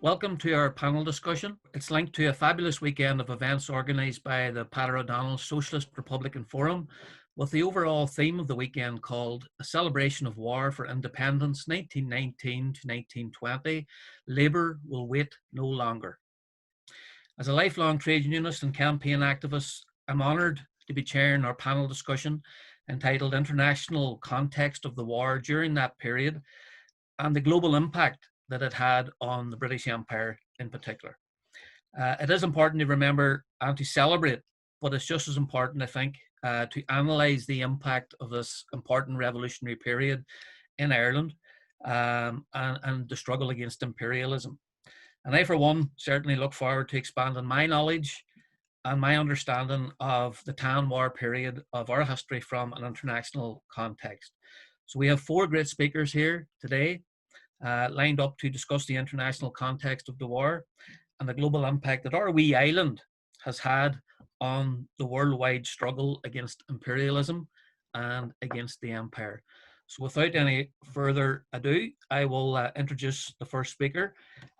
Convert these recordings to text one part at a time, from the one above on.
Welcome to our panel discussion. It's linked to a fabulous weekend of events organised by the Peadar O'Donnell Socialist Republican Forum, with the overall theme of the weekend called A Celebration of War for Independence 1919 to 1920, Labour Will Wait No Longer. As a lifelong trade unionist and campaign activist, I'm honoured to be chairing our panel discussion entitled International Context of the War During That Period and the Global Impact that it had on the British Empire in particular. It is important to remember and to celebrate, but it's just as important, I think, to analyse the impact of this important revolutionary period in Ireland and the struggle against imperialism. And I, for one, certainly look forward to expanding my knowledge and my understanding of the Tan War period of our history from an international context. So we have four great speakers here today, lined up to discuss the international context of the war and the global impact that our wee island has had on the worldwide struggle against imperialism and against the empire. So without any further ado, I will introduce the first speaker,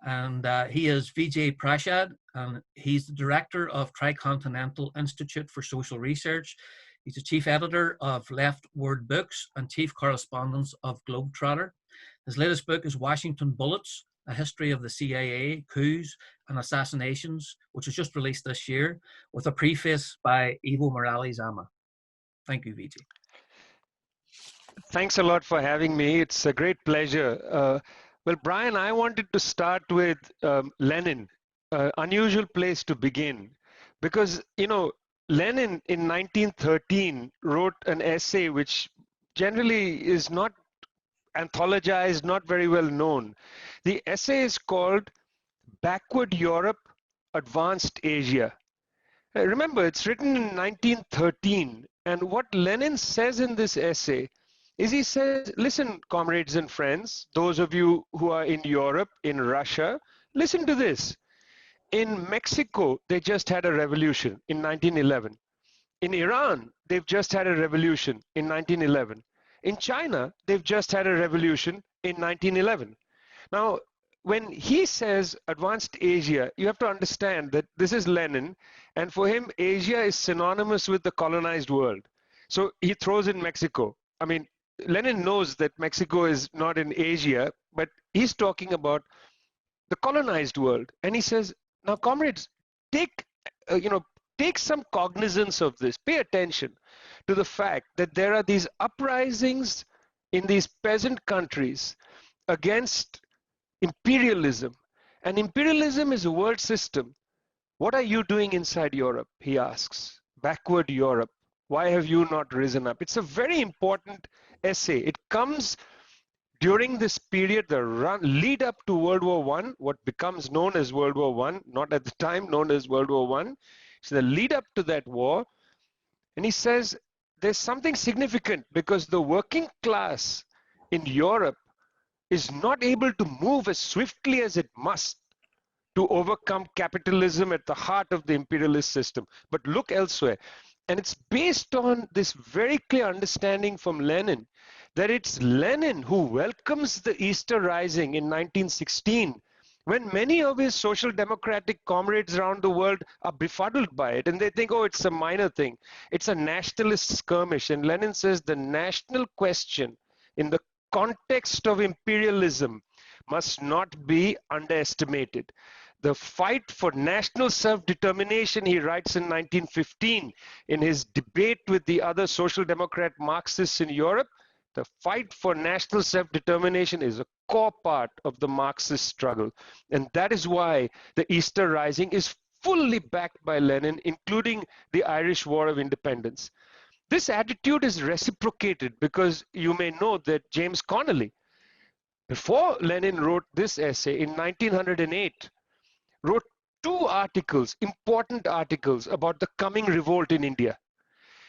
and he is Vijay Prashad, and he's the director of Tricontinental Institute for Social Research. He's the chief editor of LeftWord books and chief correspondent of Globetrotter. His latest book is Washington Bullets, A History of the CIA, Coups and Assassinations, which was just released this year, with a preface by Evo Morales-Ama. Thank you, Vijay. Thanks a lot for having me. It's a great pleasure. Well, Brian, I wanted to start with Lenin, unusual place to begin, because, you know, Lenin in 1913 wrote an essay which generally is not anthologized, not very well known. The essay is called Backward Europe, Advanced Asia. Remember, it's written in 1913, and what Lenin says in this essay is he says, listen, comrades and friends, those of you who are in Europe, in Russia, listen to this. In Mexico, they just had a revolution in 1911. In Iran, they've just had a revolution in 1911. In China, they've just had a revolution in 1911. Now, when he says advanced Asia, you have to understand that this is Lenin, and for him, Asia is synonymous with the colonized world. So he throws in Mexico. I mean, Lenin knows that Mexico is not in Asia, but he's talking about the colonized world. And he says, now, comrades, take some cognizance of this. Pay attention to the fact that there are these uprisings in these peasant countries against imperialism. And imperialism is a world system. What are you doing inside Europe? He asks. Backward Europe. Why have you not risen up? It's a very important essay. It comes during this period, the lead up to World War I, what becomes known as World War I, not at the time known as World War I. So the lead up to that war, and he says there's something significant because the working class in Europe is not able to move as swiftly as it must to overcome capitalism at the heart of the imperialist system. But look elsewhere. And it's based on this very clear understanding from Lenin that it's Lenin who welcomes the Easter Rising in 1916, when many of his social democratic comrades around the world are befuddled by it and they think, oh, it's a minor thing. It's a nationalist skirmish. And Lenin says the national question in the context of imperialism must not be underestimated. The fight for national self-determination, he writes in 1915 in his debate with the other social democrat Marxists in Europe, the fight for national self-determination is a core part of the Marxist struggle. And that is why the Easter Rising is fully backed by Lenin, including the Irish War of Independence. This attitude is reciprocated because you may know that James Connolly, before Lenin wrote this essay in 1908, wrote two articles, important articles about the coming revolt in India.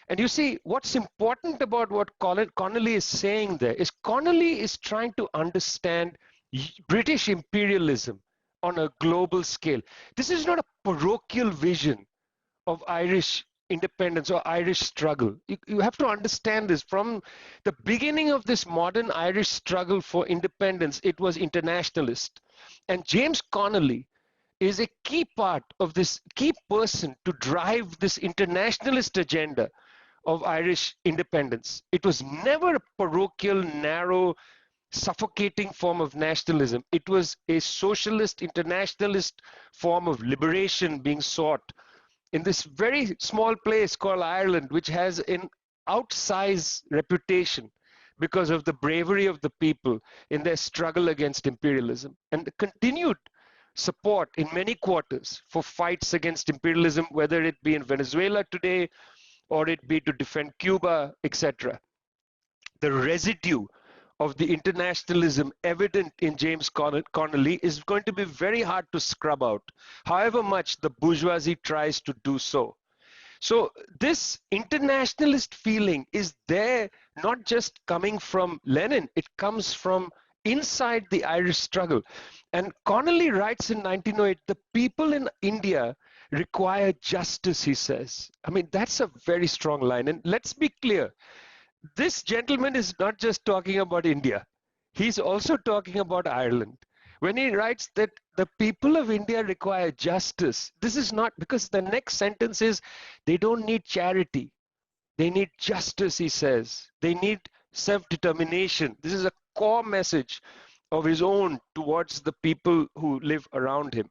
And you see, what's important about what Connolly is saying there is Connolly is trying to understand British imperialism on a global scale. This is not a parochial vision of Irish independence or Irish struggle. You have to understand this. From the beginning of this modern Irish struggle for independence, it was internationalist. And James Connolly is a key part of this, key person to drive this internationalist agenda of Irish independence. It was never a parochial, narrow, suffocating form of nationalism. It was a socialist, internationalist form of liberation being sought in this very small place called Ireland, which has an outsized reputation because of the bravery of the people in their struggle against imperialism, and the continued support in many quarters for fights against imperialism, whether it be in Venezuela today or it be to defend Cuba, etc. The residue of the internationalism evident in James Connolly is going to be very hard to scrub out, however much the bourgeoisie tries to do so. So this internationalist feeling is there, not just coming from Lenin, it comes from inside the Irish struggle. And Connolly writes in 1908, the people in India require justice, he says. I mean, that's a very strong line. And let's be clear, this gentleman is not just talking about India. He's also talking about Ireland. When he writes that the people of India require justice, this is not, because the next sentence is, they don't need charity. They need justice, he says. They need self-determination. This is a core message of his own towards the people who live around him.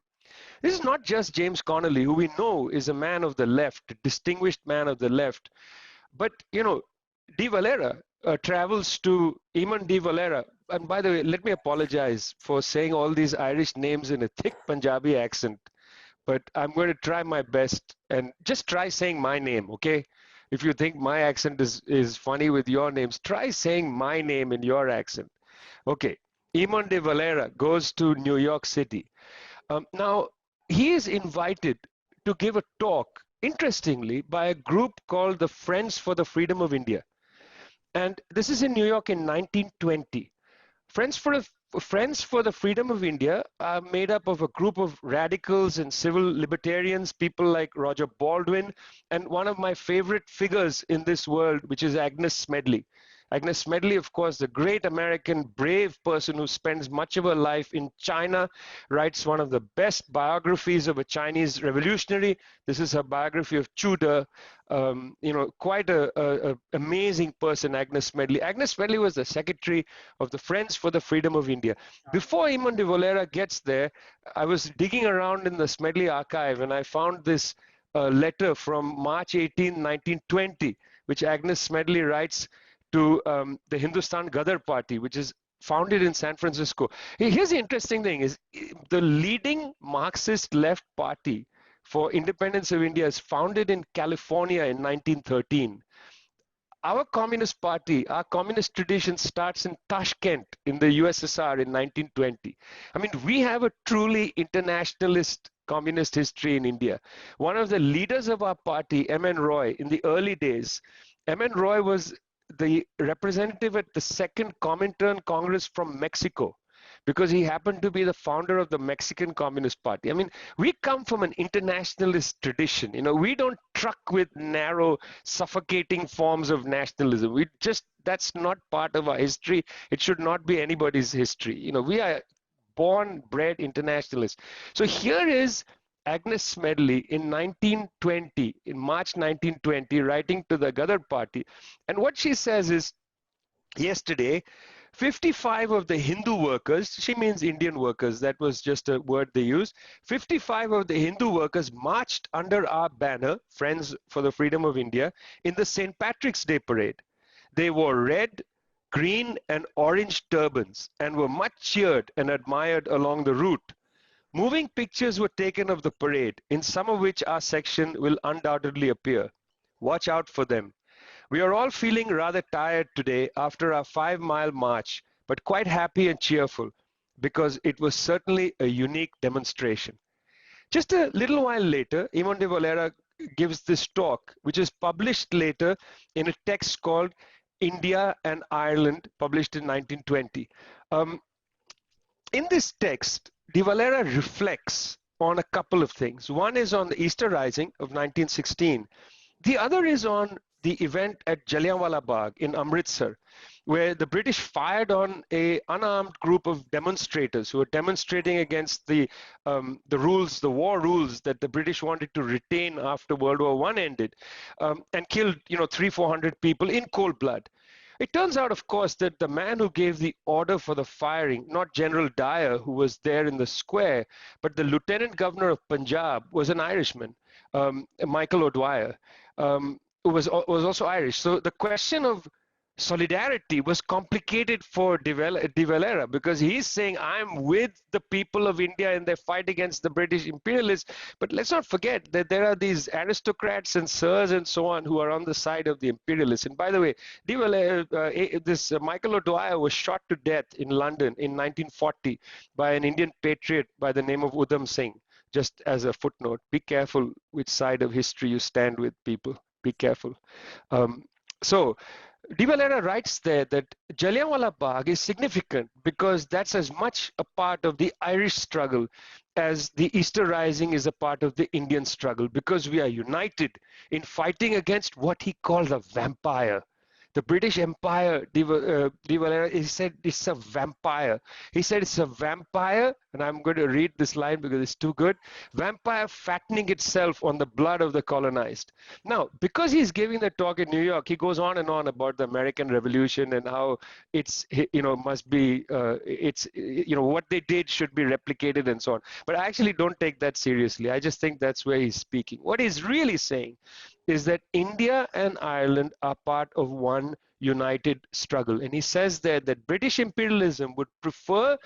This is not just James Connolly, who we know is a man of the left, a distinguished man of the left. But, you know, De Valera travels to Eamon de Valera. And by the way, let me apologize for saying all these Irish names in a thick Punjabi accent, but I'm going to try my best and just try saying my name, okay? If you think my accent is funny with your names, try saying my name in your accent. Okay, Eamon de Valera goes to New York City. Now, he is invited to give a talk, interestingly, by a group called the Friends for the Freedom of India. And this is in New York in 1920. Friends for the Freedom of India are made up of a group of radicals and civil libertarians, people like Roger Baldwin, and one of my favorite figures in this world, which is Agnes Smedley. Agnes Smedley, of course, the great American brave person who spends much of her life in China, writes one of the best biographies of a Chinese revolutionary. This is her biography of Tudor. You know, quite a amazing person, Agnes Smedley. Agnes Smedley was the secretary of the Friends for the Freedom of India. Before Eamon de Valera gets there, I was digging around in the Smedley archive and I found this letter from March 18, 1920, which Agnes Smedley writes to the Hindustan Ghadar Party, which is founded in San Francisco. Here's the interesting thing is the leading Marxist left party for independence of India is founded in California in 1913. Our Communist Party, our communist tradition starts in Tashkent in the USSR in 1920. I mean, we have a truly internationalist communist history in India. One of the leaders of our party, M.N. Roy, in the early days, M.N. Roy was the representative at the Second Comintern Congress from Mexico, because he happened to be the founder of the Mexican Communist Party. I mean, we come from an internationalist tradition. You know, we don't truck with narrow, suffocating forms of nationalism. We just, that's not part of our history. It should not be anybody's history. You know, we are born, bred internationalists. So here is Agnes Smedley in 1920, in March 1920, writing to the Ghadar Party. And what she says is, yesterday, 55 of the Hindu workers, she means Indian workers, that was just a word they used, 55 of the Hindu workers marched under our banner, Friends for the Freedom of India, in the St. Patrick's Day parade. They wore red, green, and orange turbans and were much cheered and admired along the route. Moving pictures were taken of the parade, in some of which our section will undoubtedly appear. Watch out for them. We are all feeling rather tired today after our 5-mile march, but quite happy and cheerful because it was certainly a unique demonstration. Just a little while later, Eamon de Valera gives this talk, which is published later in a text called India and Ireland, published in 1920. In this text, de Valera reflects on a couple of things. One is on the Easter Rising of 1916. The other is on the event at Jallianwala Bagh in Amritsar, where the British fired on a unarmed group of demonstrators who were demonstrating against the rules, the war rules that the British wanted to retain after World War I ended, and killed 300-400 people in cold blood. It turns out, of course, that the man who gave the order for the firing, not General Dyer, who was there in the square, but the Lieutenant Governor of Punjab, was an Irishman, Michael O'Dwyer, who was also Irish. So the question of solidarity was complicated for De Valera, because he's saying, I'm with the people of India in their fight against the British imperialists. But let's not forget that there are these aristocrats and sirs and so on who are on the side of the imperialists. And by the way, De Valera, Michael O'Dwyer was shot to death in London in 1940 by an Indian patriot by the name of Udham Singh. Just as a footnote, be careful which side of history you stand with, people. Be careful. So De Valera writes there that Jallianwala Bagh is significant because that's as much a part of the Irish struggle as the Easter Rising is a part of the Indian struggle, because we are united in fighting against what he called a vampire. The British Empire, De Valera, he said it's a vampire. He said it's a vampire, and I'm going to read this line because it's too good. Vampire fattening itself on the blood of the colonized. Now, because he's giving the talk in New York, he goes on and on about the American Revolution and how it's, must be, what they did should be replicated and so on. But I actually don't take that seriously. I just think that's where he's speaking. What he's really saying is that India and Ireland are part of one united struggle. And he says there that British imperialism would prefer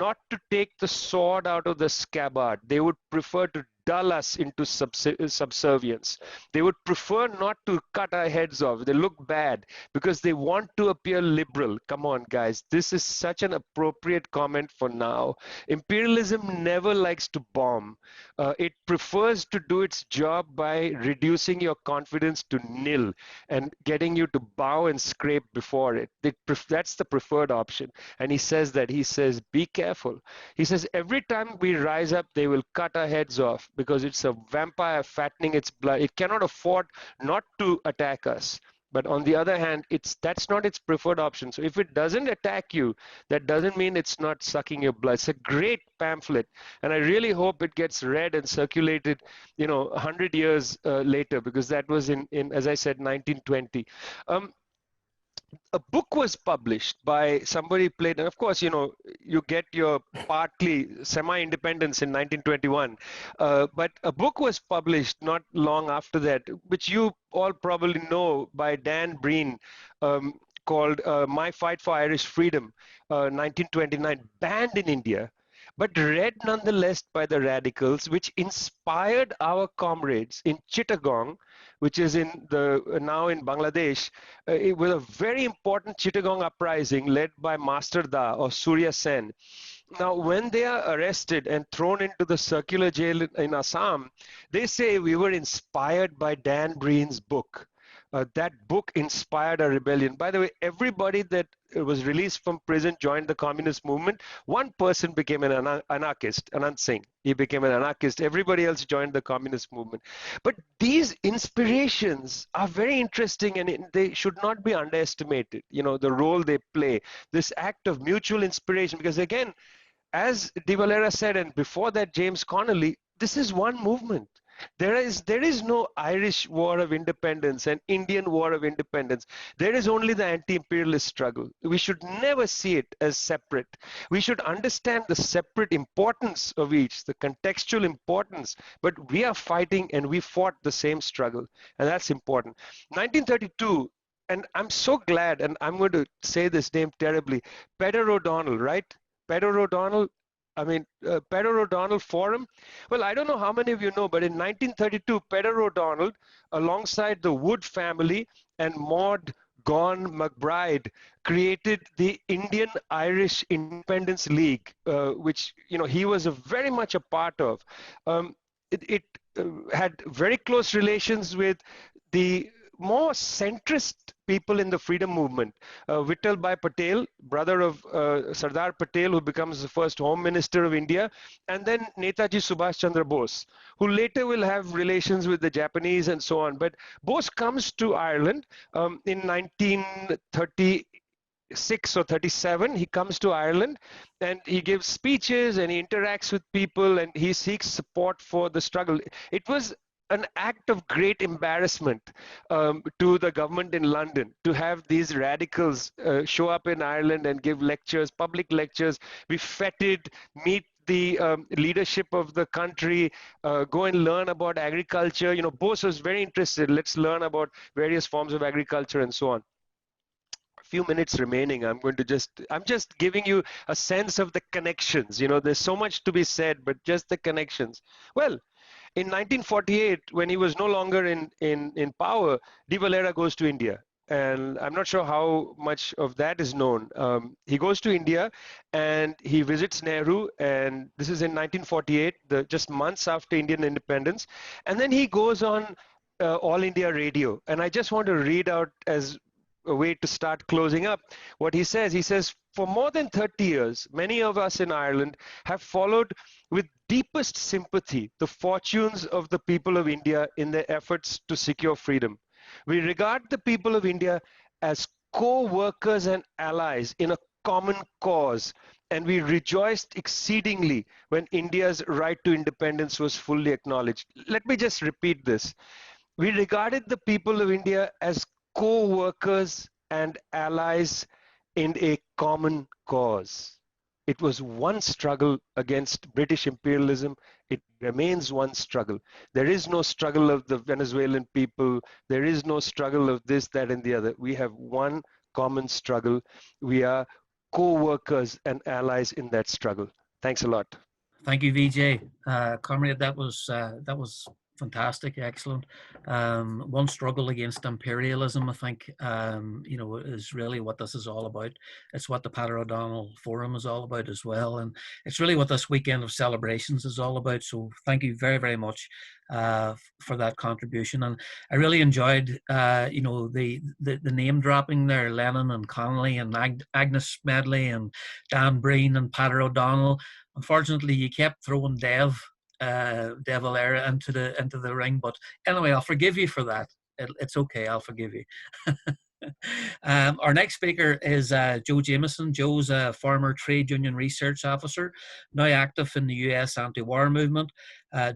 not to take the sword out of the scabbard. They would prefer to dull us into subservience. They would prefer not to cut our heads off. They look bad because they want to appear liberal. Come on, guys. This is such an appropriate comment for now. Imperialism never likes to bomb. It prefers to do its job by reducing your confidence to nil and getting you to bow and scrape before it. That's the preferred option. And he says that. He says, be careful. He says, every time we rise up, they will cut our heads off, because it's a vampire fattening its blood. It cannot afford not to attack us. But on the other hand, that's not its preferred option. So if it doesn't attack you, that doesn't mean it's not sucking your blood. It's a great pamphlet, and I really hope it gets read and circulated, 100 years later, because that was in as I said, 1920. A book was published by somebody played, and of course, you get your partly semi-independence in 1921, but a book was published not long after that, which you all probably know, by Dan Breen, called My Fight for Irish Freedom, 1929, banned in India, but read nonetheless by the radicals, which inspired our comrades in Chittagong, which is now in Bangladesh, with a very important Chittagong uprising led by Master Da or Surya Sen. Now, when they are arrested and thrown into the circular jail in Assam, they say we were inspired by Dan Breen's book. That book inspired a rebellion. By the way, everybody that was released from prison joined the communist movement. One person became an anarchist, Anand Singh. He became an anarchist. Everybody else joined the communist movement. But these inspirations are very interesting, and they should not be underestimated, the role they play. This act of mutual inspiration, because again, as De Valera said, and before that James Connolly, this is one movement. There is no Irish War of Independence and Indian War of Independence. There is only the anti-imperialist struggle. We should never see it as separate. We should understand the separate importance of each, the contextual importance, but we are fighting and we fought the same struggle, and that's important. 1932, and I'm so glad, and I'm going to say this name terribly, Peter O'Donnell, right? Peter O'Donnell, Peter O'Donnell Forum. Well, I don't know how many of you know, but in 1932, Peter O'Donnell, alongside the Wood family and Maud Gon McBride, created the Indian Irish Independence League, which he was very much a part of. It had very close relations with the more centrist people in the freedom movement. Vittal Bhai Patel, brother of Sardar Patel, who becomes the first Home Minister of India, and then Netaji Subhash Chandra Bose, who later will have relations with the Japanese and so on. But Bose comes to Ireland in 1936 or 37. He comes to Ireland and he gives speeches and he interacts with people and he seeks support for the struggle. It was an act of great embarrassment to the government in London to have these radicals show up in Ireland and give lectures, public lectures, be feted, meet the leadership of the country, go and learn about agriculture. You know, Bose was very interested. Let's learn about various forms of agriculture and so on. Few minutes remaining. I'm just giving you a sense of the connections. You know, there's so much to be said, but just the connections. Well, in 1948, when he was no longer in power, De Valera goes to India. And I'm not sure how much of that is known. He goes to India and he visits Nehru, and this is in 1948, just months after Indian independence. And then he goes on All India Radio. And I just want to read out as a way to start closing up what he says. He says, for more than 30 years, many of us in Ireland have followed with deepest sympathy the fortunes of the people of India in their efforts to secure freedom. We regard the people of India as co-workers and allies in a common cause, and we rejoiced exceedingly when India's right to independence was fully acknowledged. Let me just repeat this. We regarded the people of India as co-workers and allies in a common cause. It was one struggle against British imperialism. It remains one struggle. There is no struggle of the Venezuelan people. There is no struggle of this, that, and the other. We have one common struggle. We are co-workers and allies in that struggle. Thanks a lot. Thank you, Vijay. Comrade, that was fantastic, excellent. One struggle against imperialism, I think, you know, is really what this is all about. It's what the Peadar O'Donnell Forum is all about as well, and it's really what this weekend of celebrations is all about. So thank you very, very much for that contribution. And I really enjoyed, you know, the name dropping there, Lenin and Connolly and Agnes Smedley and Dan Breen and Peadar O'Donnell. Unfortunately, you kept throwing De Valera into the ring, but anyway, I'll forgive you for that. It's okay, I'll forgive you. Our next speaker is Joe Jameson. Joe's a former trade union research officer, now active in the US anti-war movement.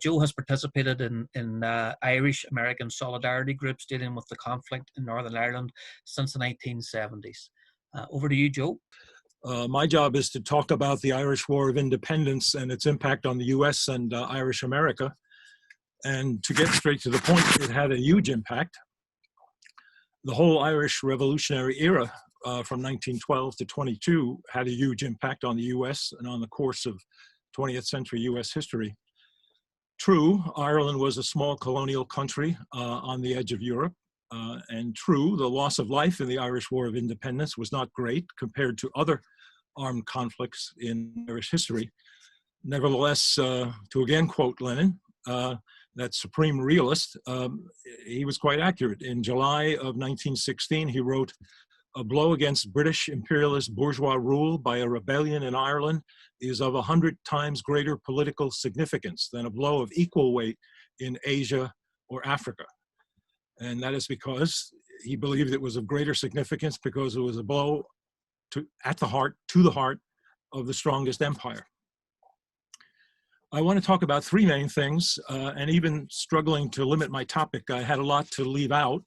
Joe has participated in Irish-American solidarity groups dealing with the conflict in Northern Ireland since the 1970s. Over to you, Joe. My job is to talk about the Irish War of Independence and its impact on the US and Irish America. And to get straight to the point, it had a huge impact. The whole Irish Revolutionary era from 1912 to 22 had a huge impact on the US and on the course of 20th century US history. True, Ireland was a small colonial country on the edge of Europe. And true, the loss of life in the Irish War of Independence was not great compared to other armed conflicts in Irish history. Nevertheless, to again quote Lenin, that supreme realist, he was quite accurate. In July of 1916, he wrote, "A blow against British imperialist bourgeois rule by a rebellion in Ireland is of 100 times greater political significance than a blow of equal weight in Asia or Africa." And that is because he believed it was of greater significance because it was a blow to the heart of the strongest empire. I want to talk about three main things, and even struggling to limit my topic, I had a lot to leave out.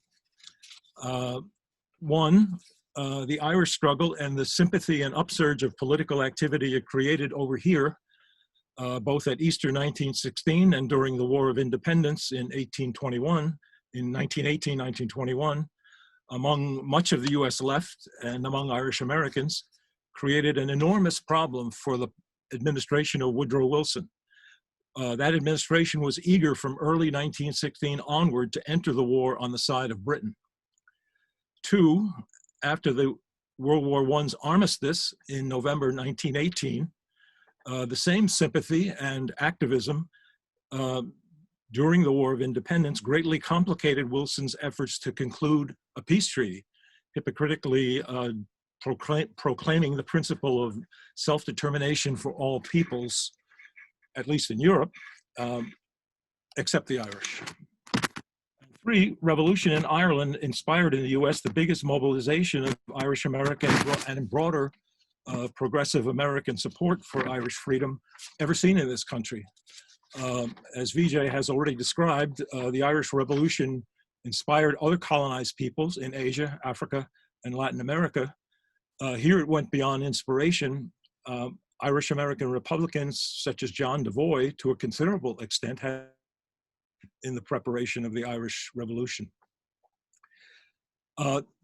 One, the Irish struggle and the sympathy and upsurge of political activity it created over here, both at Easter 1916 and during the War of Independence in 1821. In 1918, 1921, among much of the US left and among Irish Americans, created an enormous problem for the administration of Woodrow Wilson. That administration was eager from early 1916 onward to enter the war on the side of Britain. Two, after the World War I's armistice in November 1918, the same sympathy and activism during the War of Independence greatly complicated Woolston's efforts to conclude a peace treaty, hypocritically proclaiming the principle of self-determination for all peoples, at least in Europe, except the Irish. 3, revolution in Ireland inspired in the US the biggest mobilization of Irish American and broader progressive American support for Irish freedom ever seen in this country. As Vijay has already described, the Irish Revolution inspired other colonized peoples in Asia, Africa, and Latin America. Here it went beyond inspiration. Irish American Republicans such as John Devoy, to a considerable extent, had in the preparation of the Irish Revolution.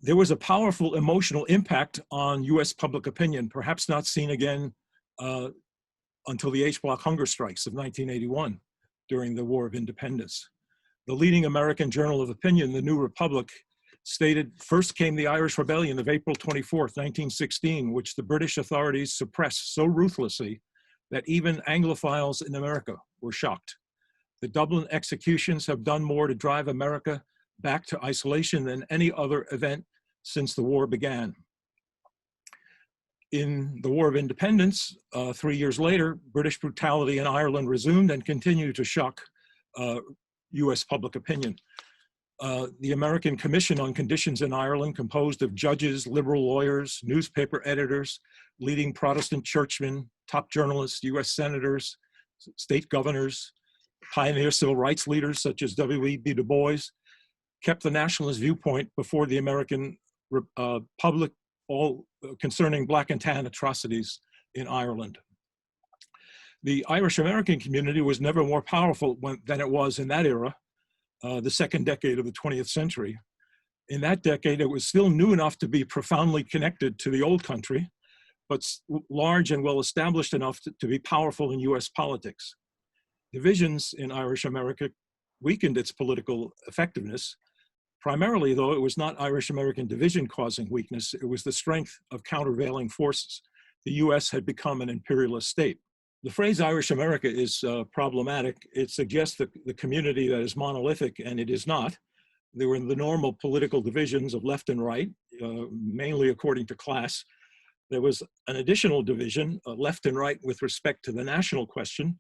There was a powerful emotional impact on US public opinion, perhaps not seen again until the H-Block hunger strikes of 1981 during the War of Independence. The leading American journal of opinion, The New Republic, stated, first came the Irish Rebellion of April 24th, 1916, which the British authorities suppressed so ruthlessly that even Anglophiles in America were shocked. The Dublin executions have done more to drive America back to isolation than any other event since the war began. In the War of Independence, 3 years later, British brutality in Ireland resumed and continued to shock US public opinion. The American Commission on Conditions in Ireland, composed of judges, liberal lawyers, newspaper editors, leading Protestant churchmen, top journalists, US senators, state governors, pioneer civil rights leaders such as W.E.B. Du Bois, kept the nationalist viewpoint before the American public, all concerning Black and tan atrocities in Ireland. The Irish American community was never more powerful than it was in that era, the second decade of the 20th century. In that decade, it was still new enough to be profoundly connected to the old country, but large and well established enough to be powerful in US politics. Divisions in Irish America weakened its political effectiveness. Primarily, though, it was not Irish American division causing weakness, it was the strength of countervailing forces. The US had become an imperialist state. The phrase Irish America is problematic. It suggests the community that is monolithic, and it is not. There were the normal political divisions of left and right, mainly according to class. There was an additional division, left and right, with respect to the national question.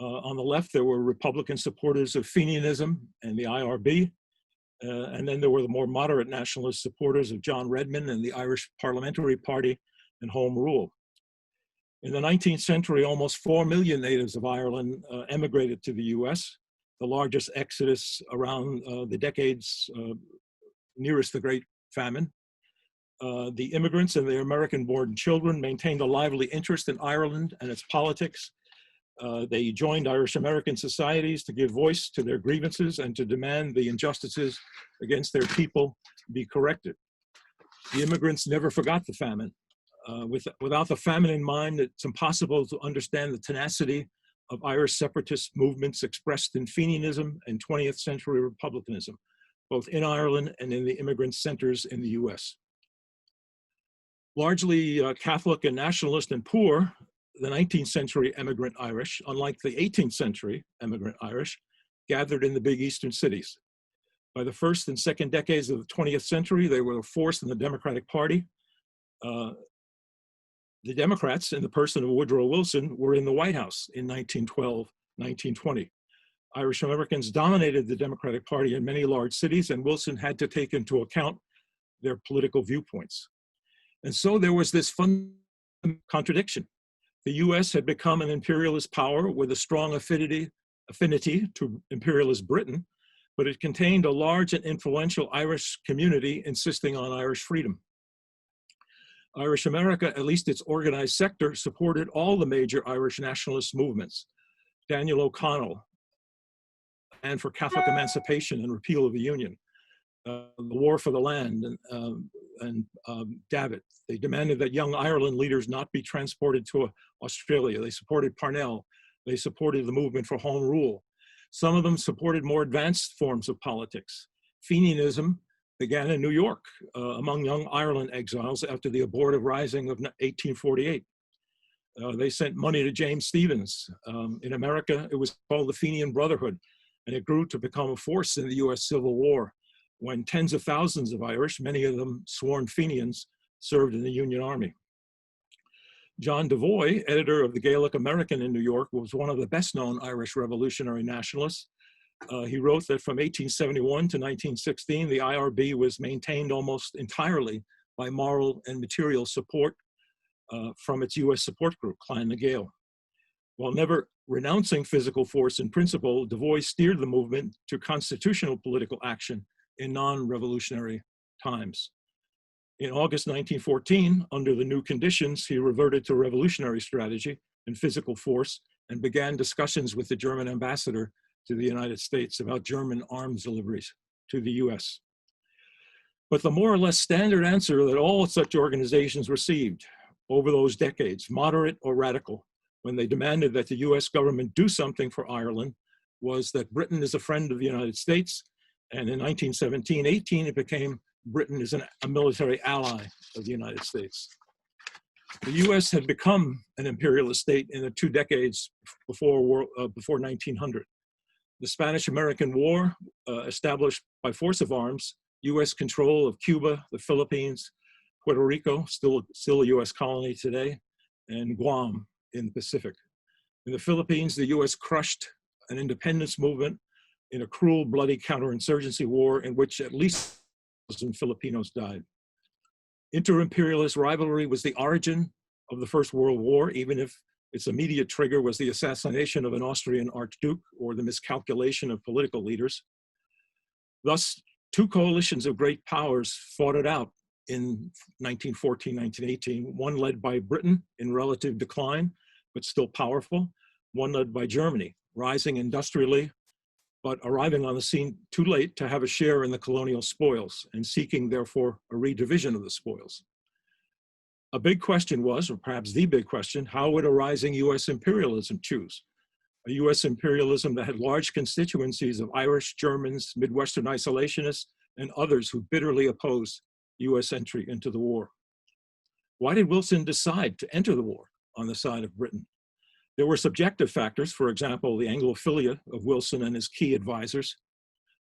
On the left, there were Republican supporters of Fenianism and the IRB. And then there were the more moderate nationalist supporters of John Redmond and the Irish Parliamentary Party and Home Rule. In the 19th century, almost 4 million natives of Ireland emigrated to the US, the largest exodus around the decades nearest the Great Famine. The immigrants and their American-born children maintained a lively interest in Ireland and its politics. They joined Irish American societies to give voice to their grievances and to demand the injustices against their people be corrected. The immigrants never forgot the famine. Without the famine in mind, it's impossible to understand the tenacity of Irish separatist movements expressed in Fenianism and 20th century republicanism, both in Ireland and in the immigrant centers in the US. Largely Catholic and nationalist and poor, the 19th century emigrant Irish, unlike the 18th century emigrant Irish, gathered in the big eastern cities. By the first and second decades of the 20th century, they were a force in the Democratic Party. The Democrats, in the person of Woodrow Wilson, were in the White House in 1912, 1920. Irish Americans dominated the Democratic Party in many large cities, and Wilson had to take into account their political viewpoints. And so there was this fundamental contradiction. The US had become an imperialist power with a strong affinity to imperialist Britain, but it contained a large and influential Irish community insisting on Irish freedom. Irish America, at least its organized sector, supported all the major Irish nationalist movements. Daniel O'Connell, and for Catholic emancipation and repeal of the Union, the War for the Land, and Davitt. They demanded that young Ireland leaders not be transported to Australia. They supported Parnell. They supported the movement for Home Rule. Some of them supported more advanced forms of politics. Fenianism began in New York among young Ireland exiles after the abortive rising of 1848. They sent money to James Stephens. In America, it was called the Fenian Brotherhood. and it grew to become a force in the US Civil War when tens of thousands of Irish, many of them sworn Fenians, served in the Union Army. John Devoy, editor of the Gaelic American in New York, was one of the best-known Irish revolutionary nationalists. He wrote that from 1871 to 1916, the IRB was maintained almost entirely by moral and material support from its US support group, Clan na Gael. While never renouncing physical force in principle, Devoy steered the movement to constitutional political action in non-revolutionary times. In August 1914, under the new conditions, he reverted to revolutionary strategy and physical force and began discussions with the German ambassador to the United States about German arms deliveries to the US. But the more or less standard answer that all such organizations received over those decades, moderate or radical, when they demanded that the US government do something for Ireland, was that Britain is a friend of the United States, and in 1917-18, it became Britain is a military ally of the United States. The US had become an imperialist state in the 2 decades before 1900. The Spanish-American War established by force of arms US control of Cuba, the Philippines, Puerto Rico, still a US colony today, and Guam in the Pacific. In the Philippines, the US crushed an independence movement in a cruel, bloody counterinsurgency war in which at least 1,000 Filipinos died. Inter-imperialist rivalry was the origin of the First World War, even if its immediate trigger was the assassination of an Austrian archduke or the miscalculation of political leaders. Thus, 2 coalitions of great powers fought it out in 1914, 1918, one led by Britain in relative decline, but still powerful, one led by Germany, rising industrially, but arriving on the scene too late to have a share in the colonial spoils and seeking, therefore, a redivision of the spoils. A big question was, or perhaps the big question, how would a rising US imperialism choose? A US imperialism that had large constituencies of Irish, Germans, Midwestern isolationists, and others who bitterly opposed US entry into the war. Why did Woolston decide to enter the war on the side of Britain? There were subjective factors, for example, the Anglophilia of Woolston and his key advisors.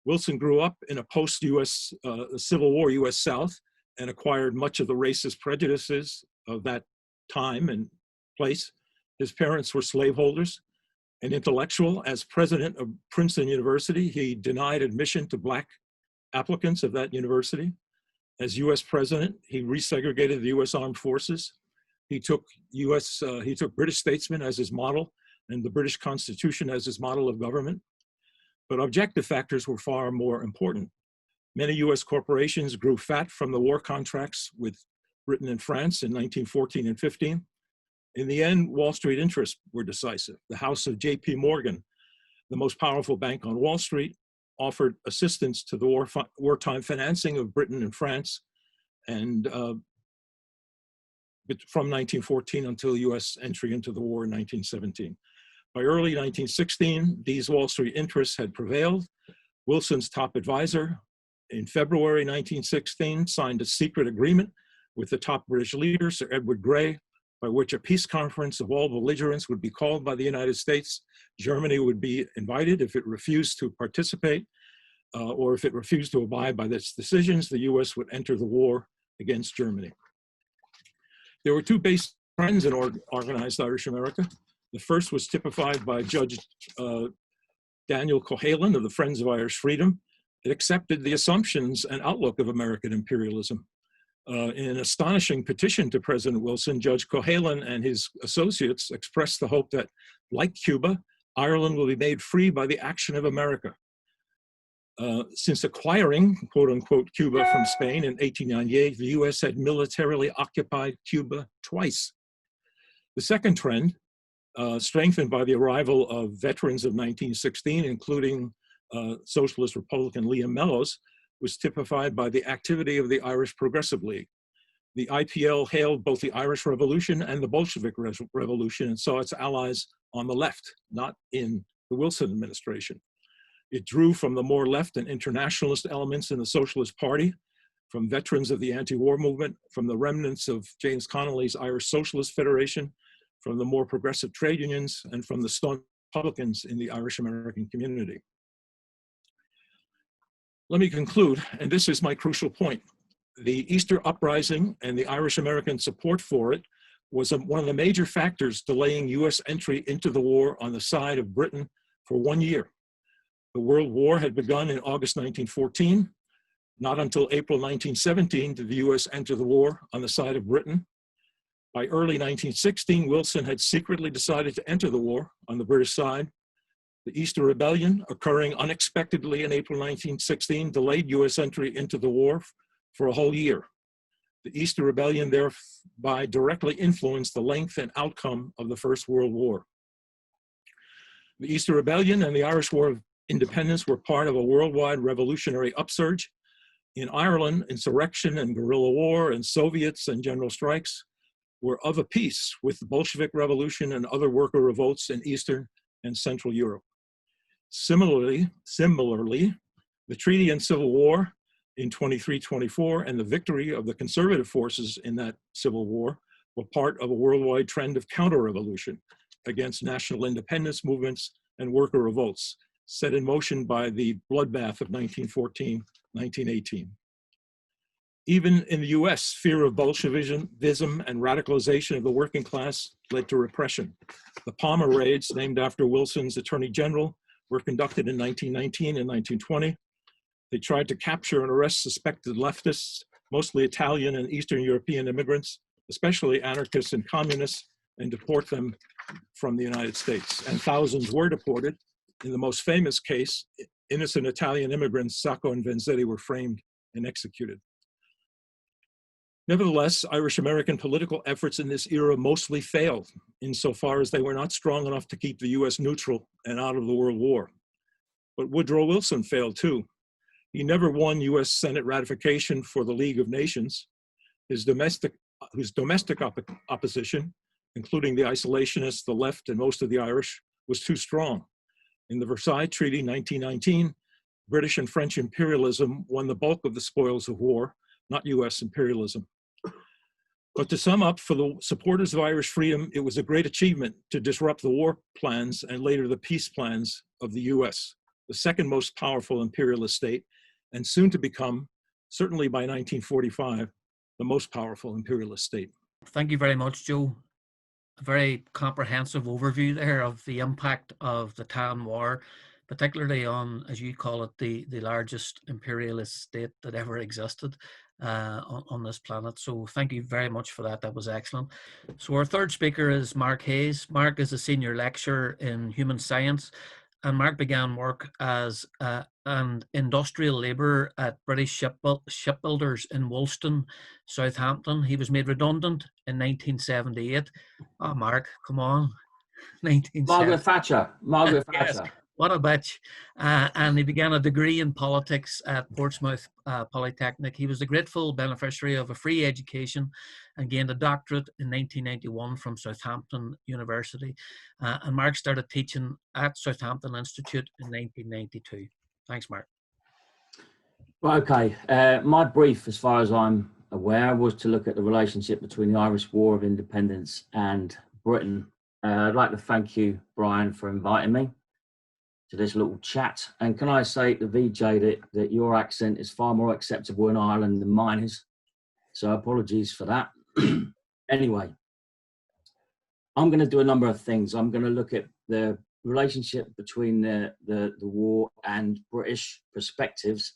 Woolston grew up in a post-US Civil War US South and acquired much of the racist prejudices of that time and place. His parents were slaveholders. An intellectual, as president of Princeton University, he denied admission to Black applicants of that university. As US president, he resegregated the US Armed Forces. He took British statesmen as his model and the British Constitution as his model of government. But objective factors were far more important. Many US corporations grew fat from the war contracts with Britain and France in 1914 and 15. In the end, Wall Street interests were decisive. The house of J.P. Morgan, the most powerful bank on Wall Street, offered assistance to the wartime financing of Britain and France, and from 1914 until US entry into the war in 1917. By early 1916, these Wall Street interests had prevailed. Wilson's top advisor, in February 1916, signed a secret agreement with the top British leader, Sir Edward Grey, by which a peace conference of all belligerents would be called by the United States. Germany would be invited if it refused to participate, or if it refused to abide by its decisions, the US would enter the war against Germany. There were 2 basic trends in organized Irish America. The first was typified by Judge Daniel Cohalan of the Friends of Irish Freedom. It accepted the assumptions and outlook of American imperialism. In an astonishing petition to President Wilson, Judge Cohalan and his associates expressed the hope that, like Cuba, Ireland will be made free by the action of America. Since acquiring, quote unquote, Cuba from Spain in 1898, the US had militarily occupied Cuba twice. The second trend, strengthened by the arrival of veterans of 1916, including Socialist Republican Liam Mellows, was typified by the activity of the Irish Progressive League. The IPL hailed both the Irish Revolution and the Bolshevik Revolution and saw its allies on the left, not in the Wilson administration. It drew from the more left and internationalist elements in the Socialist Party, from veterans of the anti-war movement, from the remnants of James Connolly's Irish Socialist Federation, from the more progressive trade unions, and from the staunch Republicans in the Irish American community. Let me conclude, and this is my crucial point. The Easter Uprising and the Irish-American support for it was one of the major factors delaying US entry into the war on the side of Britain for 1 year. The World War had begun in August 1914. Not until April 1917 did the US enter the war on the side of Britain. By early 1916, Woolston had secretly decided to enter the war on the British side. The Easter Rebellion, occurring unexpectedly in April 1916, delayed US entry into the war for a whole year. The Easter Rebellion thereby directly influenced the length and outcome of the First World War. The Easter Rebellion and the Irish War of Independence were part of a worldwide revolutionary upsurge. In Ireland, insurrection and guerrilla war and Soviets and general strikes were of a piece with the Bolshevik Revolution and other worker revolts in Eastern and Central Europe. Similarly, the treaty and civil war in 23-24 and the victory of the conservative forces in that civil war were part of a worldwide trend of counter-revolution against national independence movements and worker revolts set in motion by the bloodbath of 1914-1918. Even in the US, fear of Bolshevism and radicalization of the working class led to repression. The Palmer raids, named after Wilson's Attorney General, were conducted in 1919 and 1920. They tried to capture and arrest suspected leftists, mostly Italian and Eastern European immigrants, especially anarchists and communists, and deport them from the United States. And thousands were deported. In the most famous case, innocent Italian immigrants, Sacco and Vanzetti, were framed and executed. Nevertheless, Irish-American political efforts in this era mostly failed, insofar as they were not strong enough to keep the US neutral and out of the World War. But Woodrow Wilson failed too. He never won US Senate ratification for the League of Nations. His domestic opposition, including the isolationists, the left, and most of the Irish, was too strong. In the Versailles Treaty 1919, British and French imperialism won the bulk of the spoils of war, not US imperialism. But to sum up, for the supporters of Irish freedom, it was a great achievement to disrupt the war plans and later the peace plans of the US, the second most powerful imperialist state, and soon to become, certainly by 1945, the most powerful imperialist state. Thank you very much, Joe. A very comprehensive overview there of the impact of the Tan War, particularly on, as you call it, the largest imperialist state that ever existed on this planet. So thank you very much for that. That was excellent. So our third speaker is Mark Hayes. Mark is a senior lecturer in human science, and Mark began work as an industrial labourer at British Shipbuilders in Woolston, Southampton. He was made redundant in 1978. Oh, Mark, come on. Margaret Thatcher. Margaret Yes. Thatcher. What a bitch. And he began a degree in politics at Portsmouth Polytechnic. He was the grateful beneficiary of a free education and gained a doctorate in 1991 from Southampton University. And Mark started teaching at Southampton Institute in 1992. Thanks, Mark. Right, okay. My brief, as far as I'm aware, was to look at the relationship between the Irish War of Independence and Britain. I'd like to thank you, Brian, for inviting me to this little chat. And can I say to Vijay that your accent is far more acceptable in Ireland than mine is. So apologies for that. Anyway, I'm going to do a number of things. I'm going to look at the relationship between the war and British perspectives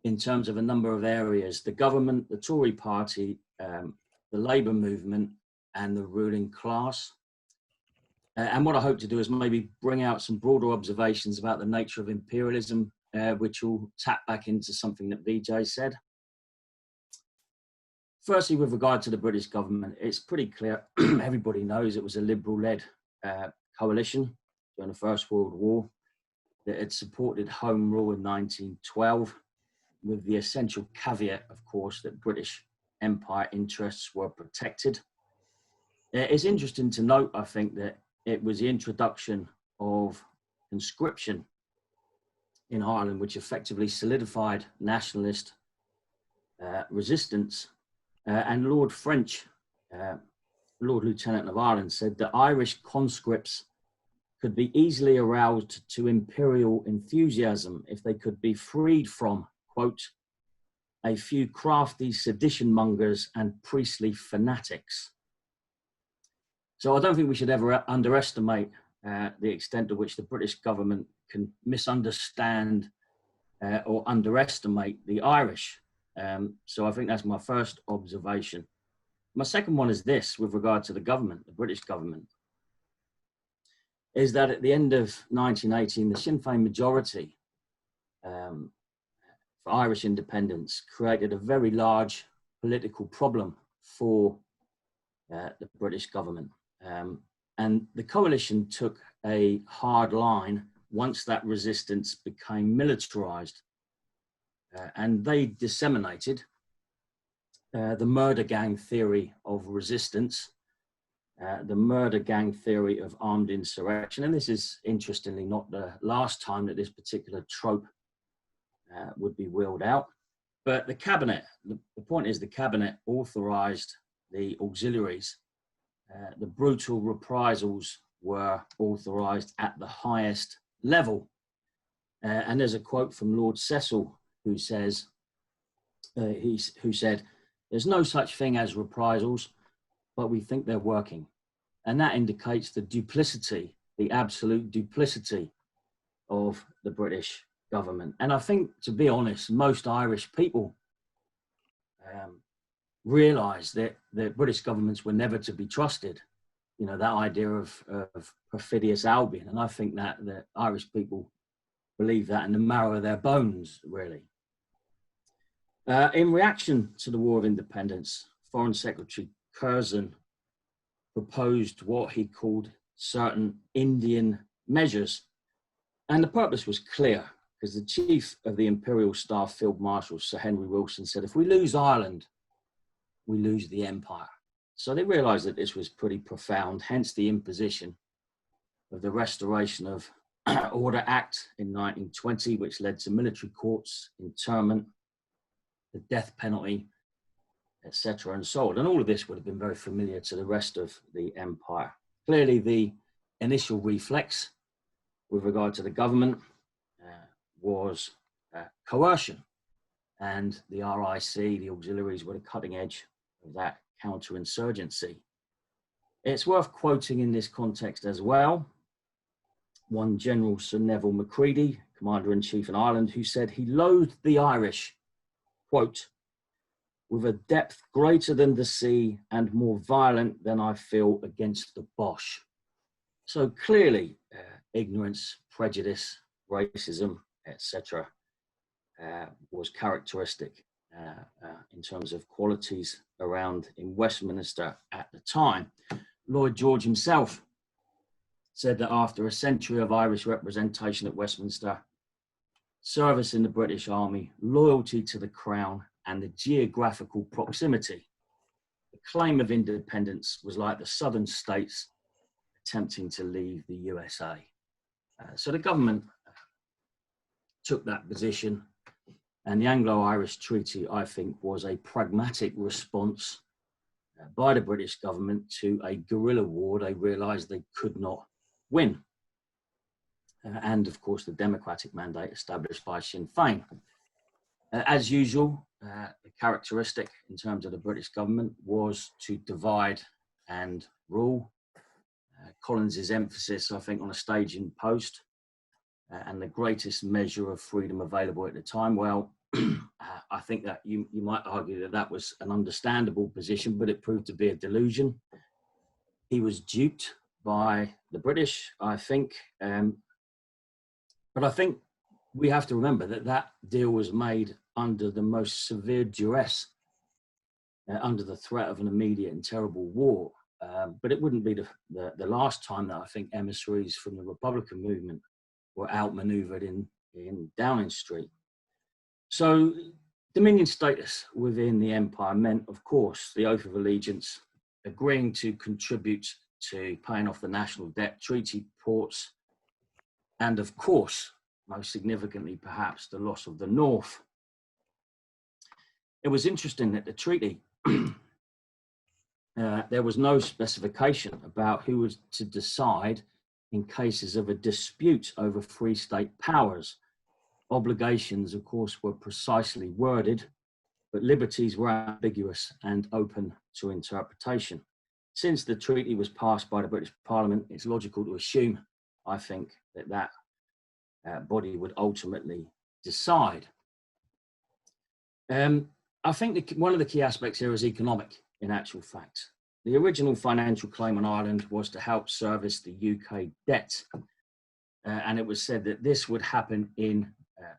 in terms of a number of areas: the government, the Tory party, the Labour movement, and the ruling class. And what I hope to do is maybe bring out some broader observations about the nature of imperialism, which will tap back into something that Vijay said. Firstly, with regard to the British government, it's pretty clear, everybody knows it was a Liberal-led coalition during the First World War that had supported Home Rule in 1912, with the essential caveat, of course, that British Empire interests were protected. It's interesting to note, I think, that it was the introduction of conscription in Ireland, which effectively solidified nationalist resistance. And Lord French, Lord Lieutenant of Ireland, said that Irish conscripts could be easily aroused to imperial enthusiasm if they could be freed from, quote, a few crafty sedition mongers and priestly fanatics. So I don't think we should ever underestimate the extent to which the British government can misunderstand or underestimate the Irish. So I think that's my first observation. My second one is this, with regard to the government, the British government, is that at the end of 1918, the Sinn Féin majority for Irish independence created a very large political problem for the British government. And the coalition took a hard line once that resistance became militarized. And they disseminated the murder gang theory of resistance, the murder gang theory of armed insurrection. And this is, interestingly, not the last time that this particular trope would be wheeled out. But the cabinet, the point is the cabinet authorized the auxiliaries. The brutal reprisals were authorized at the highest level. And there's a quote from Lord Cecil who says, who said, "There's no such thing as reprisals, but we think they're working." And that indicates the duplicity, the absolute duplicity of the British government. And I think, to be honest, most Irish people realise that the British governments were never to be trusted. You know, that idea of perfidious Albion. And I think that the Irish people believe that in the marrow of their bones, really. In reaction to the War of Independence, Foreign Secretary Curzon proposed what he called certain Indian measures. And the purpose was clear, because the chief of the Imperial Staff Field Marshal, Sir Henry Woolston, said, if we lose Ireland, we lose the empire. So they realized that this was pretty profound, hence the imposition of the Restoration of Order Act in 1920, which led to military courts, internment, the death penalty, etc., and so on. And all of this would have been very familiar to the rest of the empire. Clearly, the initial reflex with regard to the government was coercion, and the RIC, the auxiliaries, were the cutting edge of that counterinsurgency. It's worth quoting in this context as well one General Sir Neville Macready, Commander-in-Chief in Ireland, who said he loathed the Irish, quote, with a depth greater than the sea and more violent than I feel against the Boche. So clearly, ignorance, prejudice, racism, etc., was characteristic in terms of qualities around in Westminster at the time. Lloyd George himself said that after a century of Irish representation at Westminster, service in the British Army, loyalty to the Crown, and the geographical proximity, the claim of independence was like the southern states attempting to leave the USA. So the government took that position, and the Anglo-Irish Treaty, I think, was a pragmatic response by the British government to a guerrilla war they realized they could not win. And of course, the democratic mandate established by Sinn Féin. As usual, the characteristic in terms of the British government was to divide and rule. Collins's emphasis, I think, on a staging post and the greatest measure of freedom available at the time. Well, I think that you might argue that that was an understandable position, but it proved to be a delusion. He was duped by the British, I think. But I think we have to remember that that deal was made under the most severe duress, under the threat of an immediate and terrible war. But it wouldn't be the last time that I think emissaries from the Republican movement were outmaneuvered in Downing Street. So Dominion status within the empire meant, of course, the oath of allegiance, agreeing to contribute to paying off the national debt, treaty ports, and of course, most significantly perhaps, the loss of the North. It was interesting that the treaty, there was no specification about who was to decide in cases of a dispute over free state powers. Obligations, of course, were precisely worded, but liberties were ambiguous and open to interpretation. Since the treaty was passed by the British Parliament, it's logical to assume, I think, that that body would ultimately decide. I think one of the key aspects here is economic, in actual fact. The original financial claim on Ireland was to help service the UK debt. And it was said that this would happen in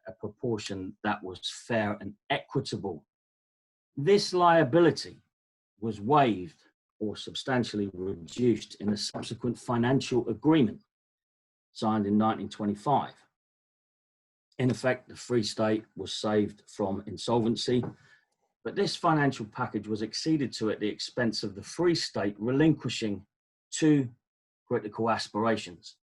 a proportion that was fair and equitable. This liability was waived or substantially reduced in a subsequent financial agreement signed in 1925. In effect, the Free State was saved from insolvency, but this financial package was acceded to at the expense of the Free State relinquishing two critical aspirations.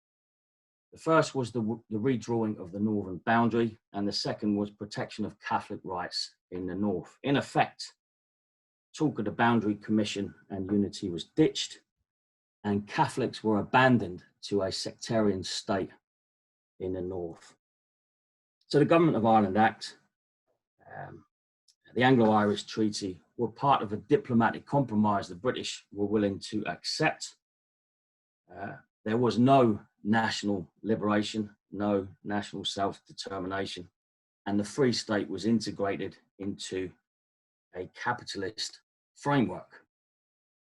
The first was the redrawing of the northern boundary, and the second was protection of Catholic rights in the north. In effect, talk of the Boundary Commission and unity was ditched, and Catholics were abandoned to a sectarian state in the north. So the Government of Ireland Act, the Anglo-Irish Treaty, were part of a diplomatic compromise the British were willing to accept. There was no national liberation, no national self-determination, and the Free State was integrated into a capitalist framework.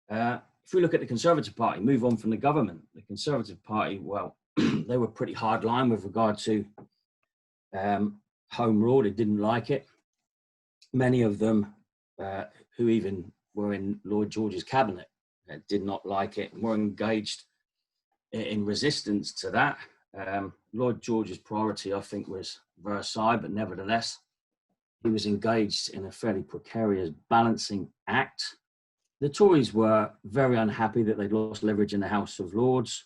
If we look at the Conservative Party, move on from the government, the Conservative Party, well, they were pretty hard line with regard to home rule. They didn't like it. Many of them who even were in Lloyd George's cabinet did not like it and were engaged in resistance to that. Lloyd George's priority, I think, was Versailles, but nevertheless, he was engaged in a fairly precarious balancing act. The Tories were very unhappy that they'd lost leverage in the House of Lords.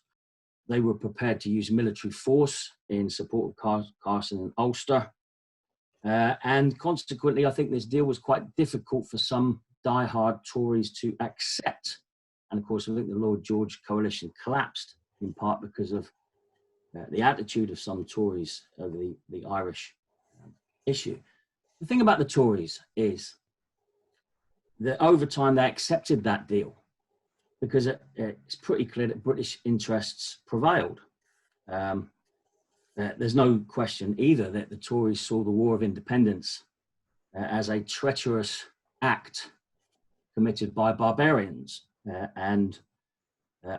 They were prepared to use military force in support of Carson and Ulster. And consequently, I think this deal was quite difficult for some diehard Tories to accept. And of course, I think the Lloyd George coalition collapsed in part because of the attitude of some Tories over the Irish issue. The thing about the Tories is that over time they accepted that deal because it's pretty clear that British interests prevailed. There's no question either that the Tories saw the War of Independence as a treacherous act committed by barbarians and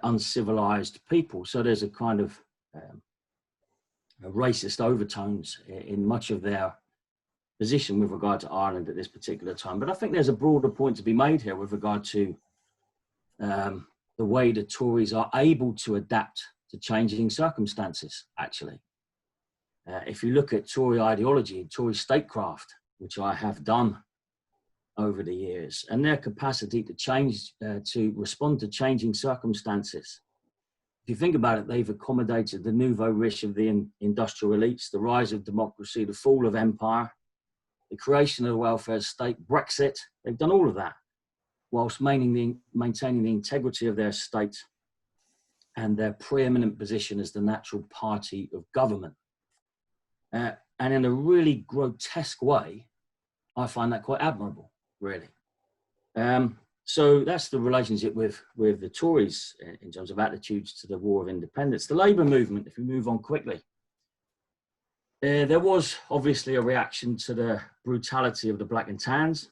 uncivilized people. So there's a kind of racist overtones in much of their position with regard to Ireland at this particular time. But I think there's a broader point to be made here with regard to the way the Tories are able to adapt to changing circumstances, actually. If you look at Tory ideology, Tory statecraft, which I have done over the years, and their capacity to change, to respond to changing circumstances. If you think about it, they've accommodated the nouveau riche of the industrial elites, the rise of democracy, the fall of empire, the creation of the welfare state, Brexit. They've done all of that whilst maintaining the integrity of their state and their preeminent position as the natural party of government. And in a really grotesque way, I find that quite admirable, really. So that's the relationship with the Tories in terms of attitudes to the War of Independence. The Labour movement, if we move on quickly, there was obviously a reaction to the brutality of the Black and Tans.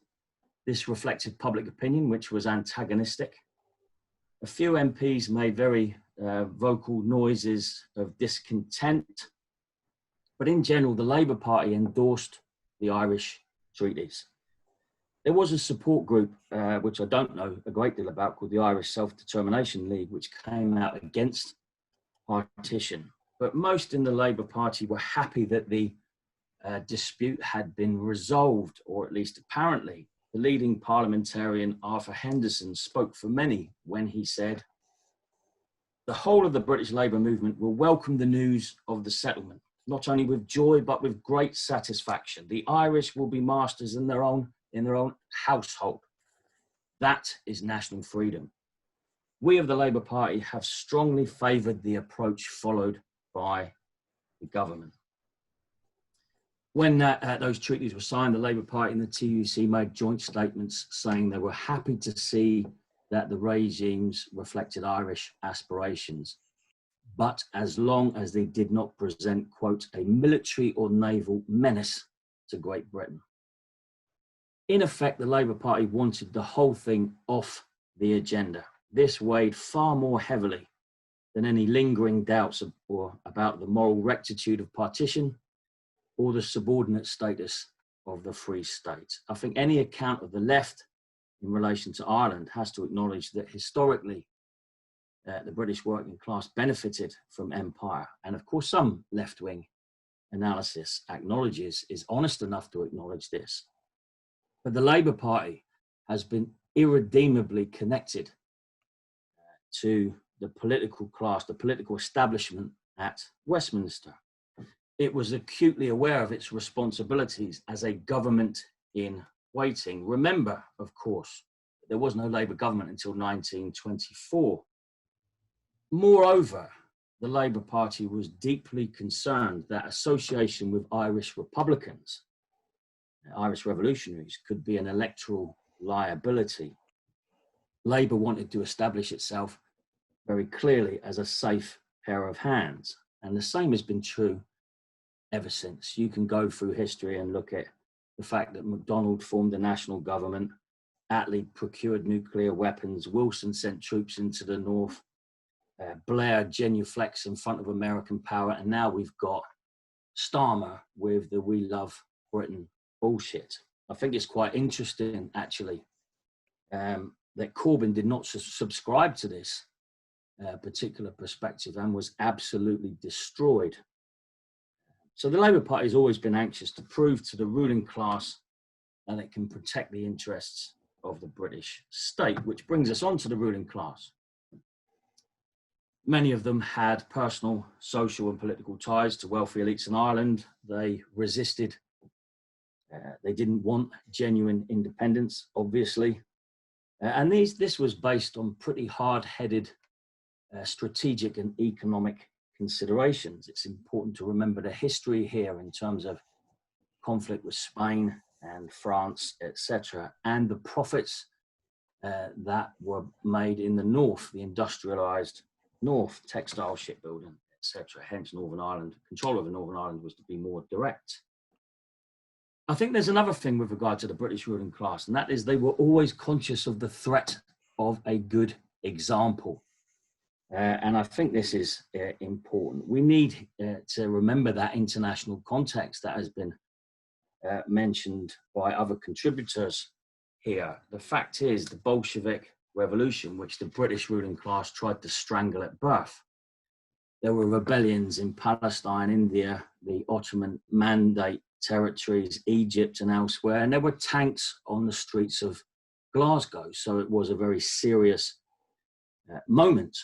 This reflected public opinion, which was antagonistic. A few MPs made very vocal noises of discontent, but in general, the Labour Party endorsed the Irish treaties. There was a support group, which I don't know a great deal about, called the Irish Self-Determination League, which came out against partition. But most in the Labour Party were happy that the dispute had been resolved, or at least apparently. The leading parliamentarian, Arthur Henderson, spoke for many when he said, "The whole of the British Labour movement will welcome the news of the settlement, not only with joy, but with great satisfaction. The Irish will be masters in their own household. That is national freedom." we of the Labour Party have strongly favoured the approach followed by the government. When those treaties were signed, the Labour Party and the TUC made joint statements saying they were happy to see that the regimes reflected Irish aspirations, but as long as they did not present, quote, a military or naval menace to Great Britain. In effect, the Labour Party wanted the whole thing off the agenda. This weighed far more heavily than any lingering doubts about the moral rectitude of partition or the subordinate status of the Free State. I think any account of the left in relation to Ireland has to acknowledge that historically the British working class benefited from empire. And of course, some left-wing analysis acknowledges, is honest enough to acknowledge this. But the Labour Party has been irredeemably connected to the political class, the political establishment at Westminster. It was acutely aware of its responsibilities as a government in waiting. Remember, of course, there was no Labour government until 1924. Moreover, the Labour Party was deeply concerned that association with Irish Republicans, Irish revolutionaries, could be an electoral liability. Labour wanted to establish itself very clearly as a safe pair of hands. And the same has been true ever since. You can go through history and look at the fact that MacDonald formed a national government, Attlee procured nuclear weapons, Woolston sent troops into the north, Blair genuflects in front of American power, and now we've got Starmer with the "We Love Britain" bullshit. I think it's quite interesting, actually, that Corbyn did not subscribe to this particular perspective and was absolutely destroyed. So the Labour Party has always been anxious to prove to the ruling class that it can protect the interests of the British state, which brings us on to the ruling class. Many of them had personal, social and political ties to wealthy elites in Ireland. They resisted. They didn't want genuine independence, obviously. And this was based on pretty hard-headed strategic and economic considerations. It's important to remember the history here in terms of conflict with Spain and France, etc., and the profits that were made in the north, the industrialized north, textile, shipbuilding, etc. Hence, Northern Ireland, control over Northern Ireland was to be more direct. I think there's another thing with regard to the British ruling class, and that is they were always conscious of the threat of a good example. And I think this is important. We need to remember that international context that has been mentioned by other contributors here. The fact is, the Bolshevik Revolution, which the British ruling class tried to strangle at birth. There were rebellions in Palestine, India, the Ottoman Mandate territories, Egypt and elsewhere, and there were tanks on the streets of Glasgow. So it was a very serious moment.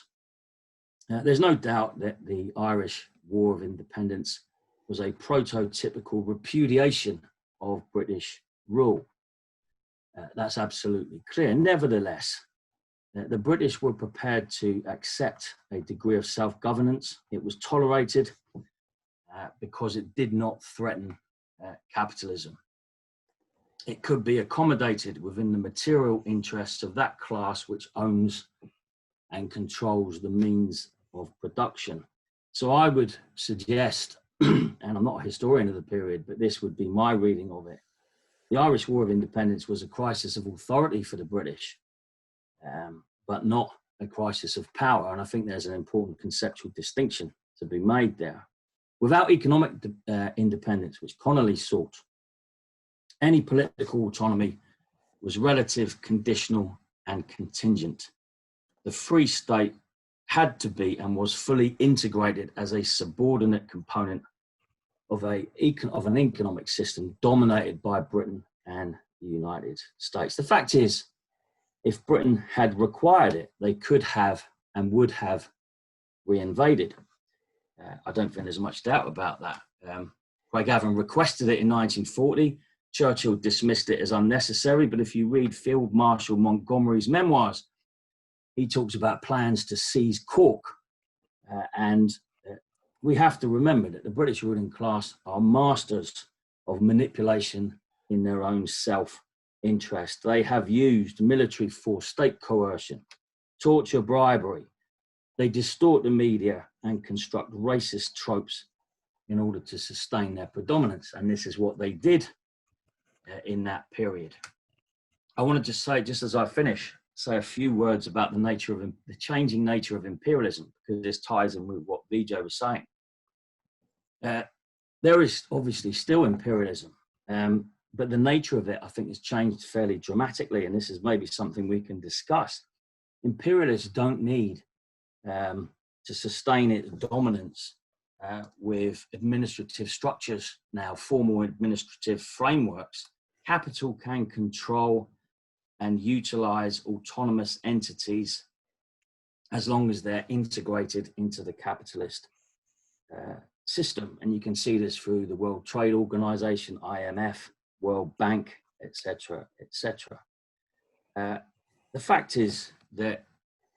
There's no doubt that the Irish War of Independence was a prototypical repudiation of British rule. That's absolutely clear. Nevertheless, the British were prepared to accept a degree of self-governance. It was tolerated because it did not threaten capitalism. It could be accommodated within the material interests of that class which owns and controls the means of production. So I would suggest, and I'm not a historian of the period, but this would be my reading of it. The Irish War of Independence was a crisis of authority for the British, but not a crisis of power. And I think there's an important conceptual distinction to be made there. Without economic independence, which Connolly sought, any political autonomy was relative, conditional, and contingent. The Free State had to be and was fully integrated as a subordinate component of an economic system dominated by Britain and the United States. The fact is, if Britain had required it, they could have and would have reinvaded. I don't think there's much doubt about that. Craigavon requested it in 1940. Churchill dismissed it as unnecessary, but if you read Field Marshal Montgomery's memoirs, he talks about plans to seize Cork. And we have to remember that the British ruling class are masters of manipulation in their own self-interest. They have used military force, state coercion, torture, bribery. They distort the media and construct racist tropes in order to sustain their predominance. And this is what they did in that period. I want to just say, just as I finish, say a few words about the nature of the changing nature of imperialism, because this ties in with what Vijay was saying. There is obviously still imperialism, but the nature of it, I think, has changed fairly dramatically, and this is maybe something we can discuss. Imperialists don't need to sustain its dominance with administrative structures now, formal administrative frameworks. Capital can control and utilize autonomous entities as long as they're integrated into the capitalist system. And you can see this through the World Trade Organization, IMF, World Bank, etc., etc. The fact is that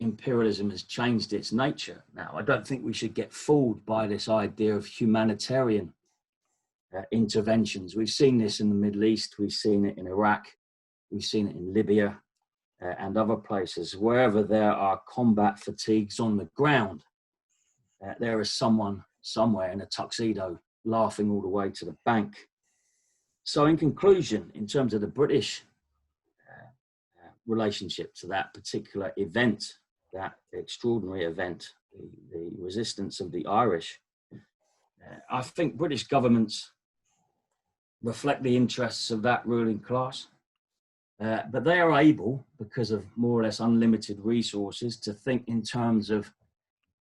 imperialism has changed its nature. Now, I don't think we should get fooled by this idea of humanitarian interventions. We've seen this in the Middle East, we've seen it in Iraq, we've seen it in Libya and other places. Wherever there are combat fatigues on the ground, there is someone somewhere in a tuxedo laughing all the way to the bank. So in conclusion, in terms of the British relationship to that particular event, that extraordinary event, the resistance of the Irish, I think British governments reflect the interests of that ruling class, but they are able, because of more or less unlimited resources, to think in terms of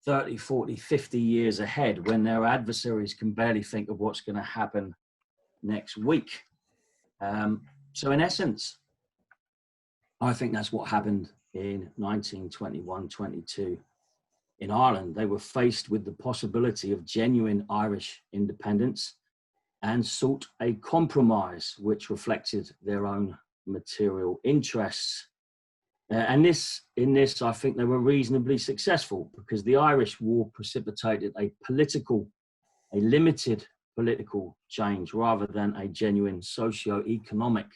30, 40, 50 years ahead, when their adversaries can barely think of what's going to happen next week. So in essence, I think that's what happened in 1921-22 in Ireland. They were faced with the possibility of genuine Irish independence and sought a compromise which reflected their own material interests. And in this, I think they were reasonably successful, because the Irish War precipitated a limited political change rather than a genuine socio-economic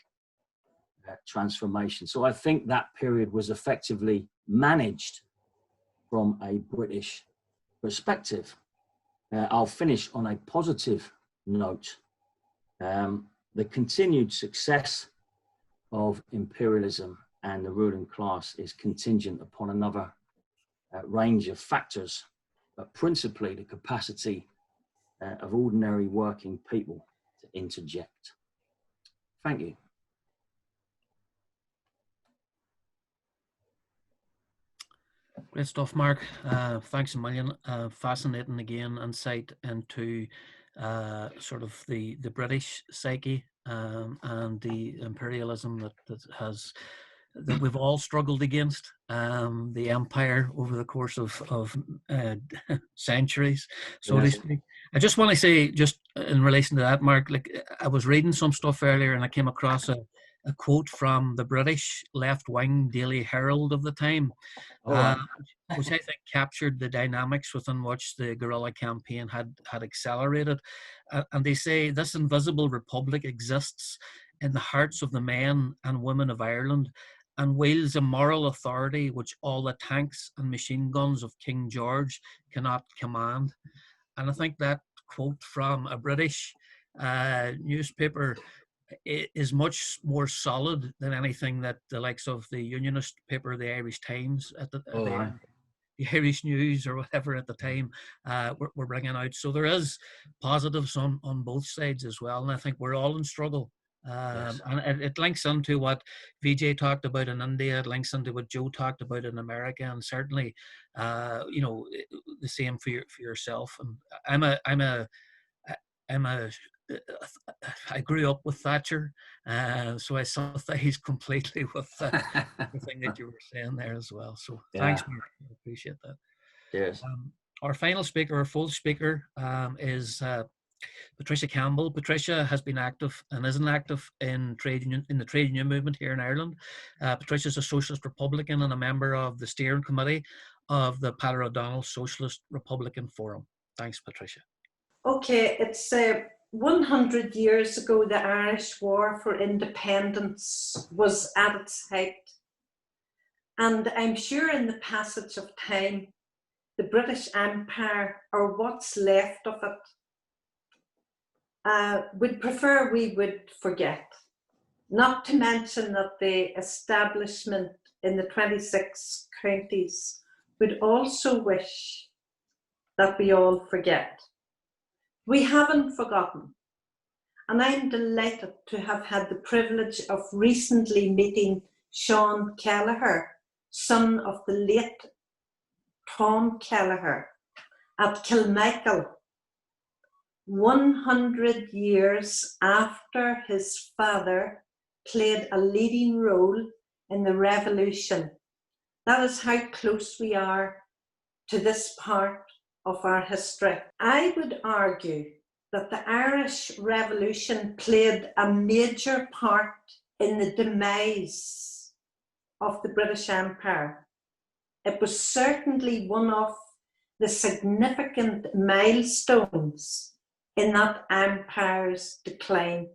transformation. So I think that period was effectively managed from a British perspective. I'll finish on a positive note. The continued success of imperialism and the ruling class is contingent upon another range of factors, but principally the capacity of ordinary working people to interject. Thank you. Great stuff, Mark. Thanks a million. Fascinating again insight into sort of the British psyche and the imperialism that we've all struggled against, the empire over the course of centuries, so to speak. I just want to say, just in relation to that, Mark, like I was reading some stuff earlier and I came across a quote from the British left-wing Daily Herald of the time, which I think captured the dynamics within which the guerrilla campaign had accelerated. And they say, "This invisible republic exists in the hearts of the men and women of Ireland and wields a moral authority which all the tanks and machine guns of King George cannot command." And I think that quote from a British newspaper is much more solid than anything that the likes of the unionist paper, the Irish Times, the Irish News or whatever at the time were bringing out. So there is positives on both sides as well. And I think we're all in struggle. And it links into what Vijay talked about in India. It links into what Joe talked about in America, and certainly, the same for yourself. And I grew up with Thatcher, so I sympathize completely with everything that you were saying there as well. So thanks, Mark. I appreciate that. Yes. Our final speaker, our full speaker, is Patricia Campbell. Patricia has been active and isn't active in the trade union movement here in Ireland. Patricia is a Socialist Republican and a member of the steering committee of the Patrick O'Donnell Socialist Republican Forum. Thanks, Patricia. Okay, it's 100 years ago the Irish War for Independence was at its height. And I'm sure in the passage of time, the British Empire, or what's left of it, would prefer we would forget. Not to mention that the establishment in the 26 counties would also wish that we all forget. We haven't forgotten. And I'm delighted to have had the privilege of recently meeting Sean Kelleher, son of the late Tom Kelleher, at Kilmichael, 100 years after his father played a leading role in the revolution. That is how close we are to this part of our history. I would argue that the Irish Revolution played a major part in the demise of the British Empire. It was certainly one of the significant milestones in that empire's decline.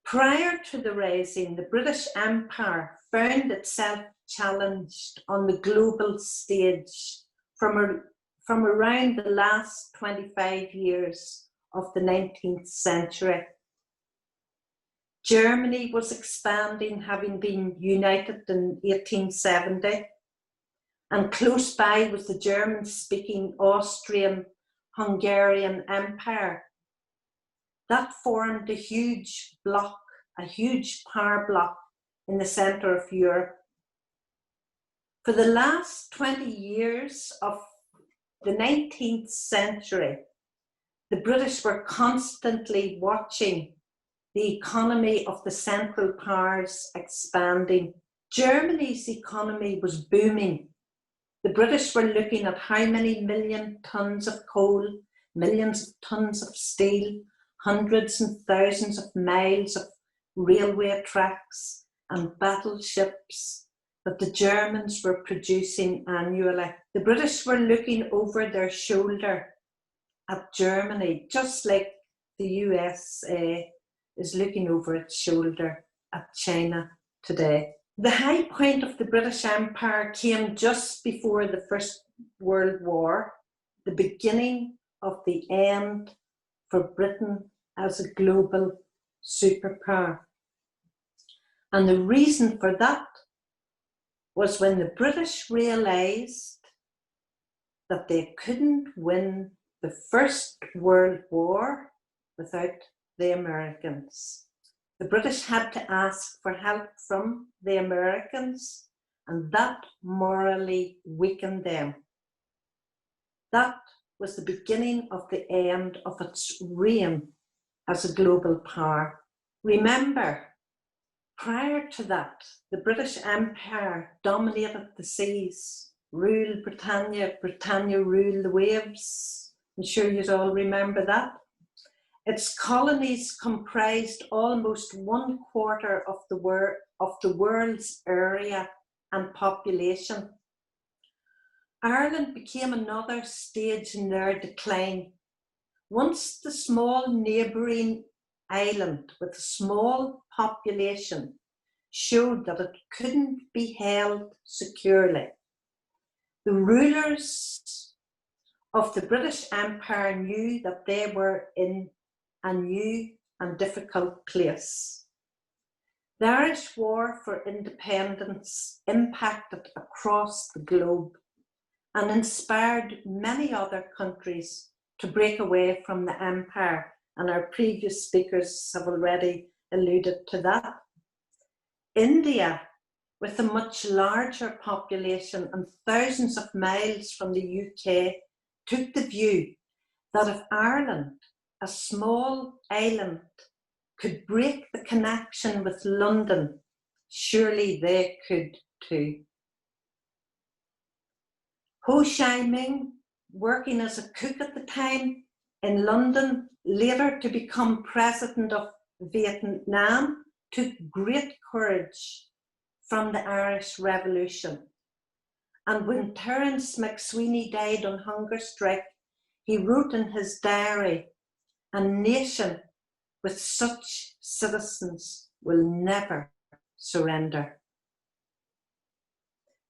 Prior to the Rising, the British Empire found itself challenged on the global stage from around the last 25 years of the 19th century. Germany was expanding, having been united in 1870, and close by was the German-speaking Austrian-Hungarian Empire. That formed a huge bloc, a huge power bloc in the centre of Europe. For the last 20 years of the 19th century, the British were constantly watching the economy of the Central Powers expanding. Germany's economy was booming. The British were looking at how many million tons of coal, millions of tons of steel, hundreds and thousands of miles of railway tracks and battleships that the Germans were producing annually. The British were looking over their shoulder at Germany, just like the USA is looking over its shoulder at China today. The high point of the British Empire came just before the First World War, the beginning of the end for Britain as a global superpower. And the reason for that was when the British realised that they couldn't win the First World War without the Americans. The British had to ask for help from the Americans, and that morally weakened them. That was the beginning of the end of its reign as a global power. Remember, prior to that, the British Empire dominated the seas, ruled Britannia, Britannia ruled the waves. I'm sure you all remember that. Its colonies comprised almost 1/4 of the world's area and population. Ireland became another stage in their decline. Once the small neighbouring island with a small population showed that it couldn't be held securely, the rulers of the British Empire knew that they were in a new and difficult place. The Irish War for Independence impacted across the globe and inspired many other countries to break away from the empire, and our previous speakers have already alluded to that. India, with a much larger population and thousands of miles from the UK, took the view that if Ireland, a small island, could break the connection with London, surely they could too. Ho Chi Minh, working as a cook at the time in London, later to become president of Vietnam, took great courage from the Irish Revolution. And when Terence McSweeney died on hunger strike, he wrote in his diary, "A nation with such citizens will never surrender."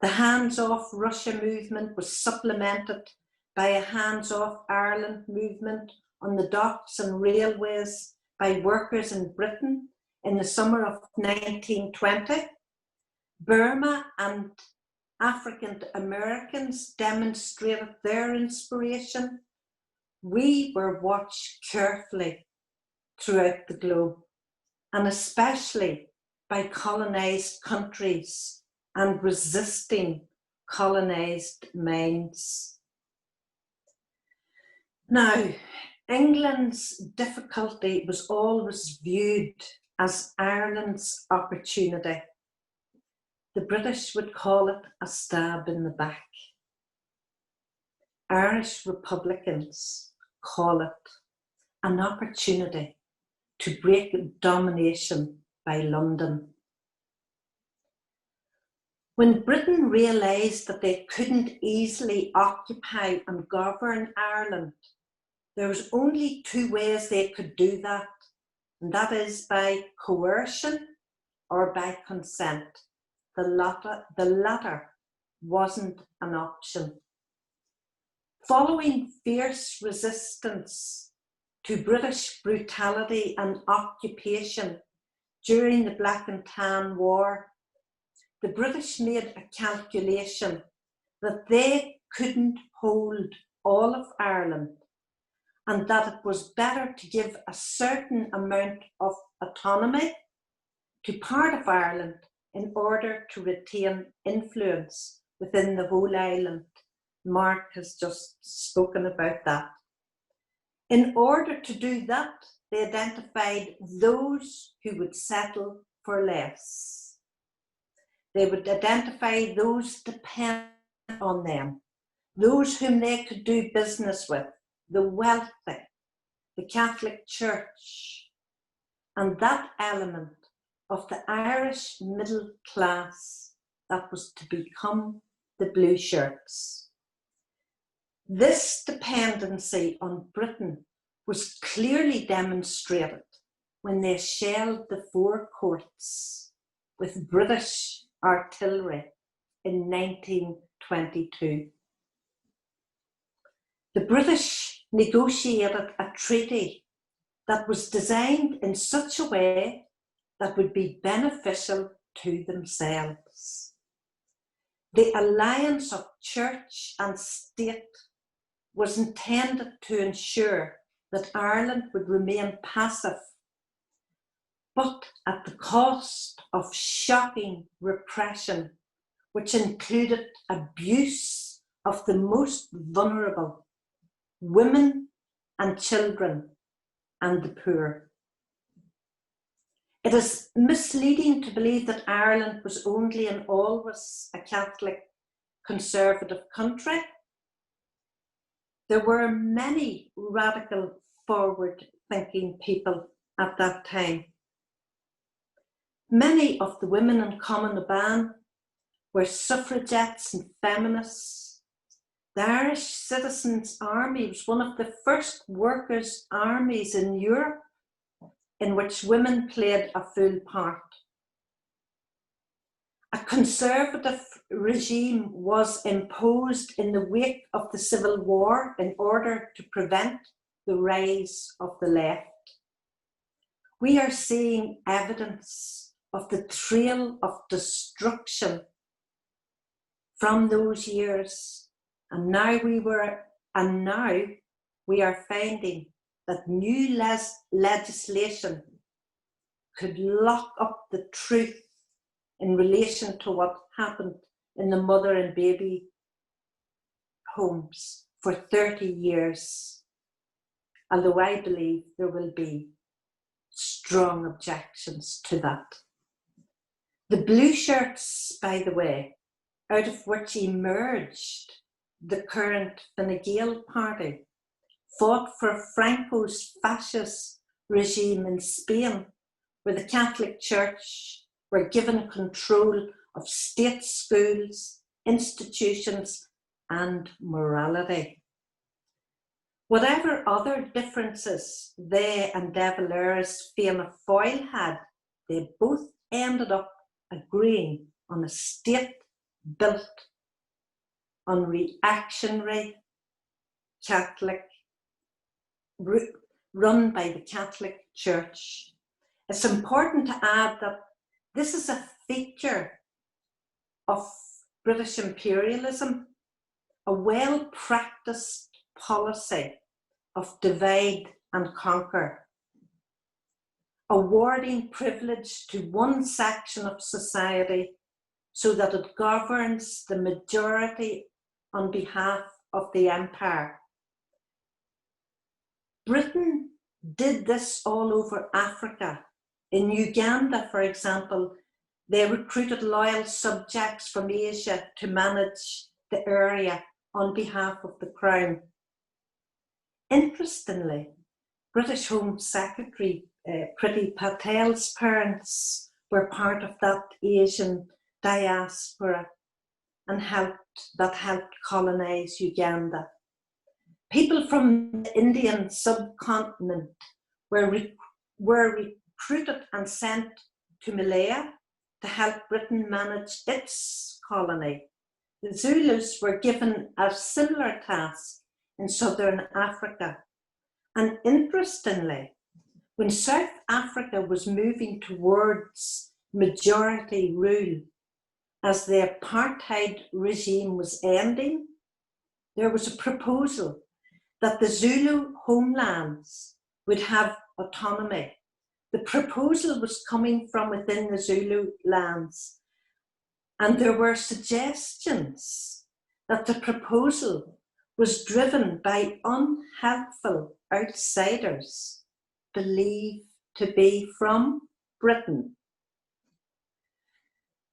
The hands-off Russia movement was supplemented by a hands-off Ireland movement on the docks and railways by workers in Britain in the summer of 1920. Burma and African Americans demonstrated their inspiration. We were watched carefully throughout the globe, and especially by colonized countries and resisting colonized minds. Now, England's difficulty was always viewed as Ireland's opportunity. The British would call it a stab in the back. Irish Republicans call it an opportunity to break domination by London. When Britain realised that they couldn't easily occupy and govern Ireland, there was only two ways they could do that, and that is by coercion or by consent. The latter wasn't an option. Following fierce resistance to British brutality and occupation during the Black and Tan War, the British made a calculation that they couldn't hold all of Ireland and that it was better to give a certain amount of autonomy to part of Ireland in order to retain influence within the whole island. Mark has just spoken about that. In order to do that, they identified those who would settle for less. They would identify those dependent on them, those whom they could do business with, the wealthy, the Catholic Church, and that element of the Irish middle class that was to become the blue shirts. This dependency on Britain was clearly demonstrated when they shelled the Four Courts with British artillery in 1922. The British negotiated a treaty that was designed in such a way that would be beneficial to themselves. The alliance of church and state was intended to ensure that Ireland would remain passive, but at the cost of shocking repression, which included abuse of the most vulnerable, women and children, and the poor. It is misleading to believe that Ireland was only and always a Catholic conservative country. There were many radical forward-thinking people at that time. Many of the women in Commonwealth were suffragettes and feminists. The Irish Citizens' Army was one of the first workers' armies in Europe in which women played a full part. A conservative regime was imposed in the wake of the Civil War in order to prevent the rise of the left. We are seeing evidence of the trail of destruction from those years, and now we are finding that new legislation could lock up the truth in relation to what happened in the mother and baby homes for 30 years. Although I believe there will be strong objections to that. The blue shirts, by the way, out of which emerged the current Fine Gael party, fought for Franco's fascist regime in Spain, where the Catholic Church were given control of state schools, institutions, and morality. Whatever other differences they and De Valera's Fianna Fáil had, they both ended up agreeing on a state built on reactionary Catholic, run by the Catholic Church. It's important to add that this is a feature of British imperialism, a well-practiced policy of divide and conquer, awarding privilege to one section of society so that it governs the majority on behalf of the empire. Britain did this all over Africa. In Uganda, for example, they recruited loyal subjects from Asia to manage the area on behalf of the Crown. Interestingly, British Home Secretary Priti Patel's parents were part of that Asian diaspora and helped colonize Uganda. People from the Indian subcontinent were recruited and sent to Malaya to help Britain manage its colony. The Zulus were given a similar task in southern Africa. And interestingly, when South Africa was moving towards majority rule, as the apartheid regime was ending, there was a proposal that the Zulu homelands would have autonomy. The proposal was coming from within the Zulu lands, and there were suggestions that the proposal was driven by unhelpful outsiders believed to be from Britain.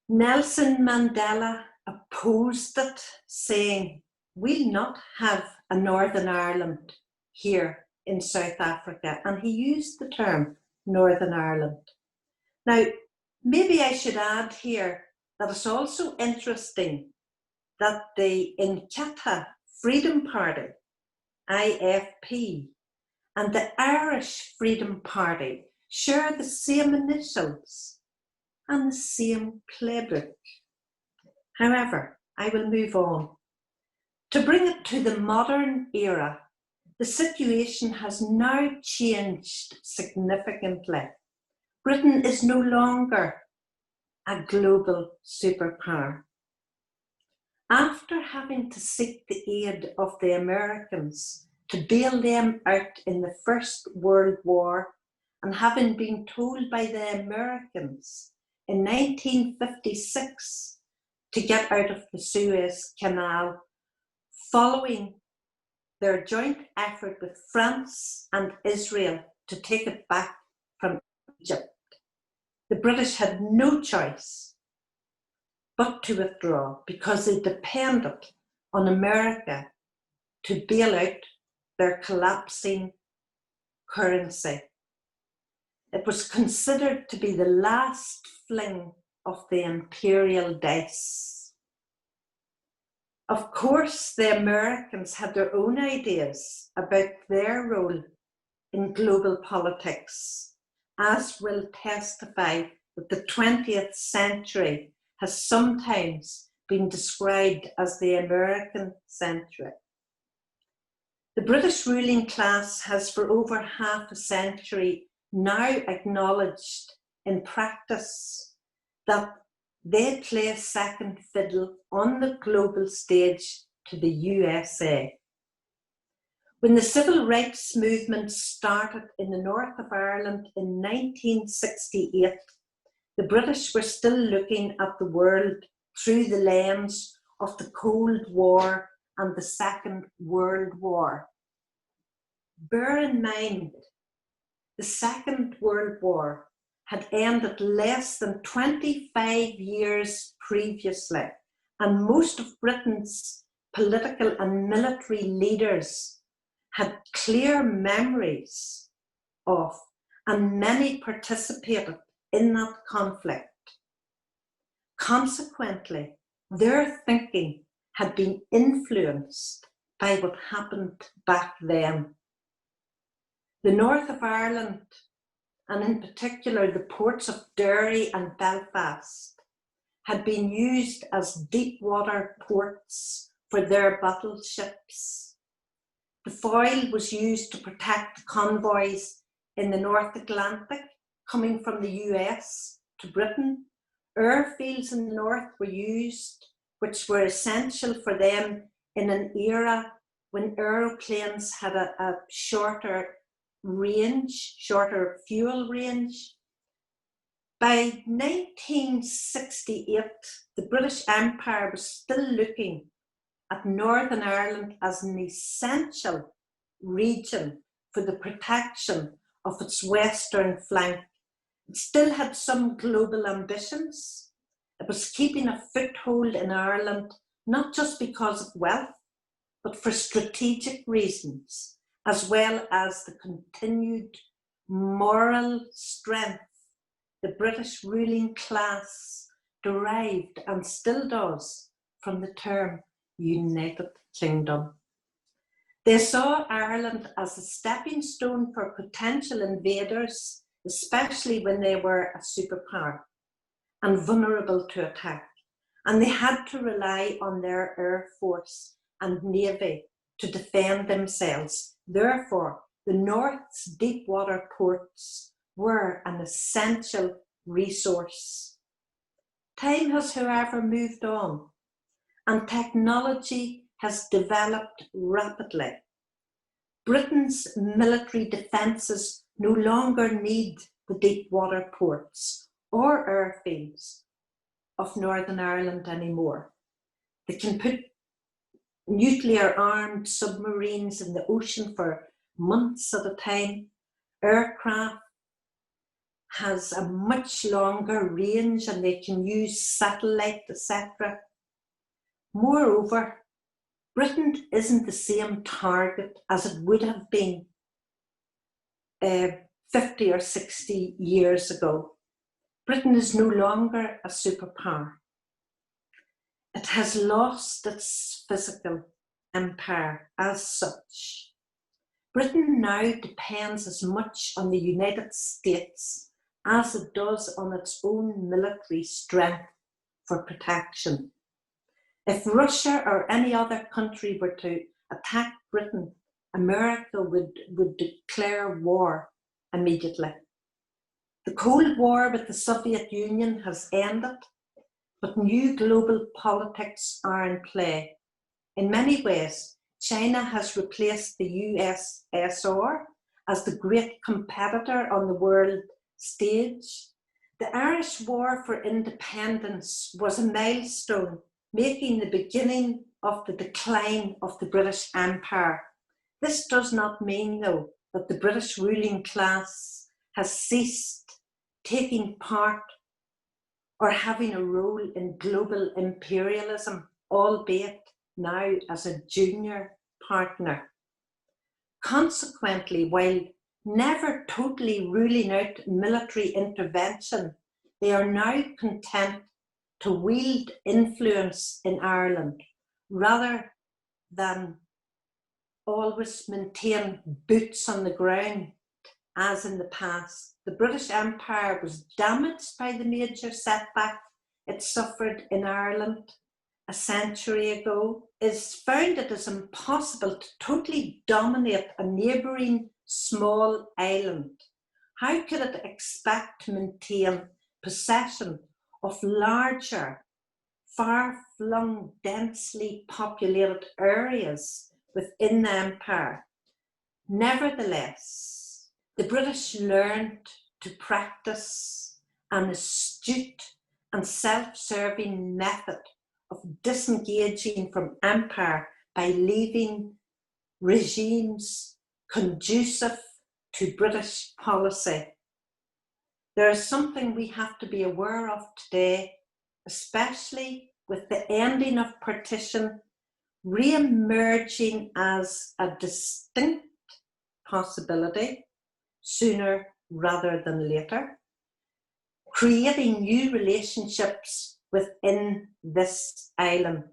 Nelson Mandela opposed it, saying, "We'll not have a Northern Ireland here in South Africa," and he used the term Northern Ireland. Now, maybe I should add here that it's also interesting that the Inkatha Freedom Party, IFP, and the Irish Freedom Party share the same initials and the same playbook. However, I will move on. To bring it to the modern era, the situation has now changed significantly. Britain is no longer a global superpower. After having to seek the aid of the Americans to bail them out in the First World War, and having been told by the Americans in 1956 to get out of the Suez Canal, following their joint effort with France and Israel to take it back from Egypt, the British had no choice but to withdraw because they depended on America to bail out their collapsing currency. It was considered to be the last fling of the imperial dice. Of course, the Americans had their own ideas about their role in global politics, as will testify that the 20th century has sometimes been described as the American century. The British ruling class has for over half a century now acknowledged in practice that they play second fiddle on the global stage to the USA. When the civil rights movement started in the north of Ireland in 1968, the British were still looking at the world through the lens of the Cold War and the Second World War. Bear in mind, the Second World War had ended less than 25 years previously, and most of Britain's political and military leaders had clear memories of, and many participated in that conflict. Consequently, their thinking had been influenced by what happened back then. The north of Ireland, and in particular the ports of Derry and Belfast, had been used as deep water ports for their battleships. The foil was used to protect convoys in the North Atlantic coming from the US to Britain. Airfields in the north were used, which were essential for them in an era when aeroplanes had a shorter range, shorter fuel range. By 1968, the British Empire was still looking at Northern Ireland as an essential region for the protection of its western flank. It still had some global ambitions. It was keeping a foothold in Ireland, not just because of wealth, but for strategic reasons, as well as the continued moral strength the British ruling class derived and still does from the term United Kingdom. They saw Ireland as a stepping stone for potential invaders, especially when they were a superpower and vulnerable to attack. And they had to rely on their air force and navy to defend themselves. Therefore, the North's deep water ports were an essential resource. Time has, however, moved on, and technology has developed rapidly. Britain's military defences no longer need the deep water ports or airfields of Northern Ireland anymore. They can put nuclear-armed submarines in the ocean for months at a time. Aircraft has a much longer range and they can use satellite, etc. Moreover, Britain isn't the same target as it would have been 50 or 60 years ago. Britain is no longer a superpower. It has lost its physical empire as such. Britain now depends as much on the United States as it does on its own military strength for protection. If Russia or any other country were to attack Britain, America would declare war immediately. The Cold War with the Soviet Union has ended, but new global politics are in play. In many ways, China has replaced the USSR as the great competitor on the world stage. The Irish War for Independence was a milestone, making the beginning of the decline of the British Empire. This does not mean, though, that the British ruling class has ceased taking part or having a role in global imperialism, albeit now as a junior partner. Consequently, while never totally ruling out military intervention, they are now content to wield influence in Ireland rather than always maintain boots on the ground as in the past. The British Empire was damaged by the major setback it suffered in Ireland a century ago. It's found it is impossible to totally dominate a neighbouring small island. How could it expect to maintain possession of larger, far-flung, densely populated areas within the empire? Nevertheless, the British learned to practice an astute and self-serving method of disengaging from empire by leaving regimes conducive to British policy. There is something we have to be aware of today, especially with the ending of partition, re-emerging as a distinct possibility sooner rather than later, creating new relationships within this island.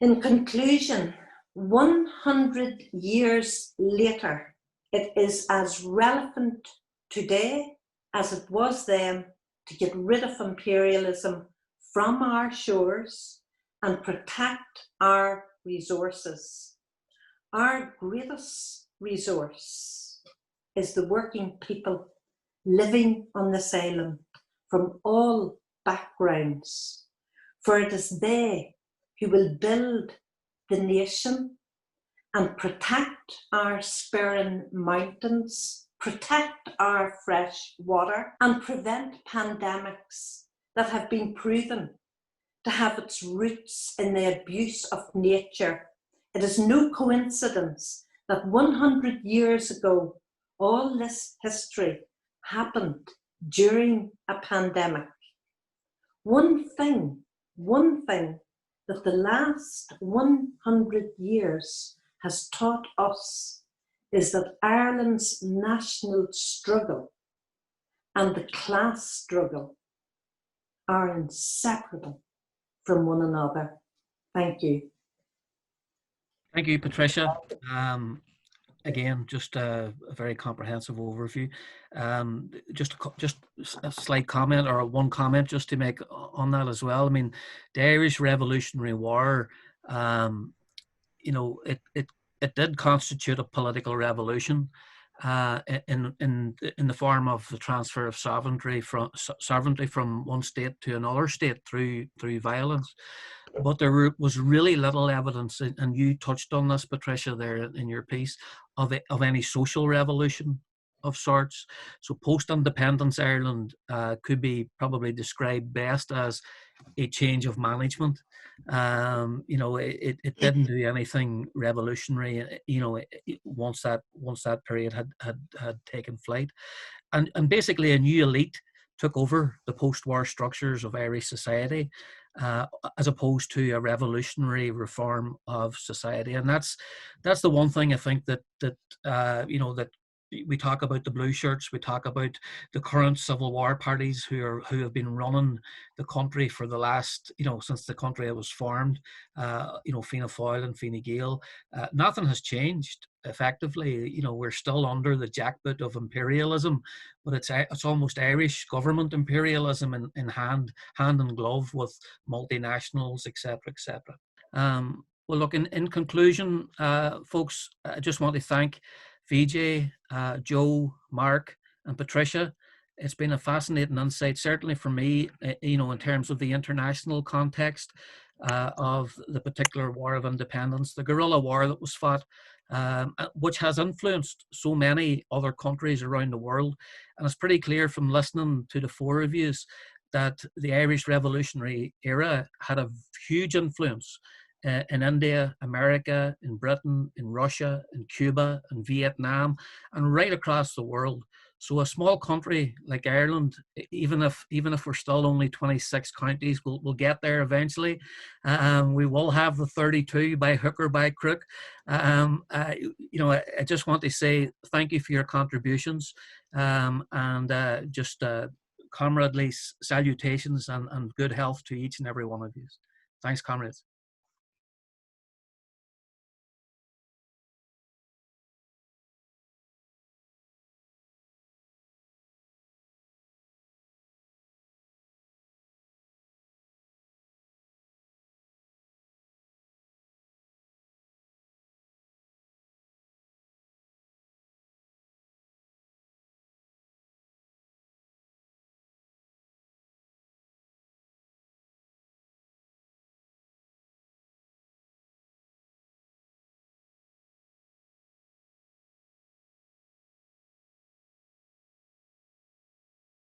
In conclusion, 100 years later, it is as relevant today as it was then to get rid of imperialism from our shores and protect our resources. Our greatest resource is the working people living on this island from all backgrounds, for it is they who will build the nation and protect our spurring mountains, protect our fresh water, and prevent pandemics that have been proven to have its roots in the abuse of nature. It is no coincidence that 100 years ago, all this history happened during a pandemic. One thing that the last 100 years has taught us is that Ireland's national struggle and the class struggle are inseparable from one another. Thank you. Thank you, Patricia. Again, just a very comprehensive overview. Just a slight comment, or one comment just to make on that as well. I mean, the Irish Revolutionary War, you know, it did constitute a political revolution in the form of the transfer of sovereignty from one state to another state through violence. But there was really little evidence, and you touched on this, Patricia, there in your piece, of any social revolution of sorts. So post-independence Ireland could be probably described best as a change of management. You know, it didn't do anything revolutionary, you know, once that period had taken flight. And basically a new elite took over the post-war structures of Irish society, as opposed to a revolutionary reform of society. And that's the one thing I think that you know, that we talk about the blue shirts, we talk about the current civil war parties who have been running the country for the last, you know, since the country was formed, you know, Fianna Fáil and Fine Gael. Nothing has changed effectively. You know, we're still under the jackboot of imperialism, but it's almost Irish government imperialism in hand and glove with multinationals, etc., etc. Well, look, in conclusion, folks, I just want to thank Vijay, Joe, Mark, and Patricia. It's been a fascinating insight, certainly for me, you know, in terms of the international context of the particular War of Independence, the guerrilla war that was fought, which has influenced so many other countries around the world. And it's pretty clear from listening to the four of you that the Irish Revolutionary era had a huge influence in India, America, in Britain, in Russia, in Cuba, in Vietnam, and right across the world. So a small country like Ireland, even if we're still only 26 counties, we'll get there eventually. We will have the 32 by hook or by crook. You know, I just want to say thank you for your contributions, and just comradely salutations and good health to each and every one of you. Thanks, comrades.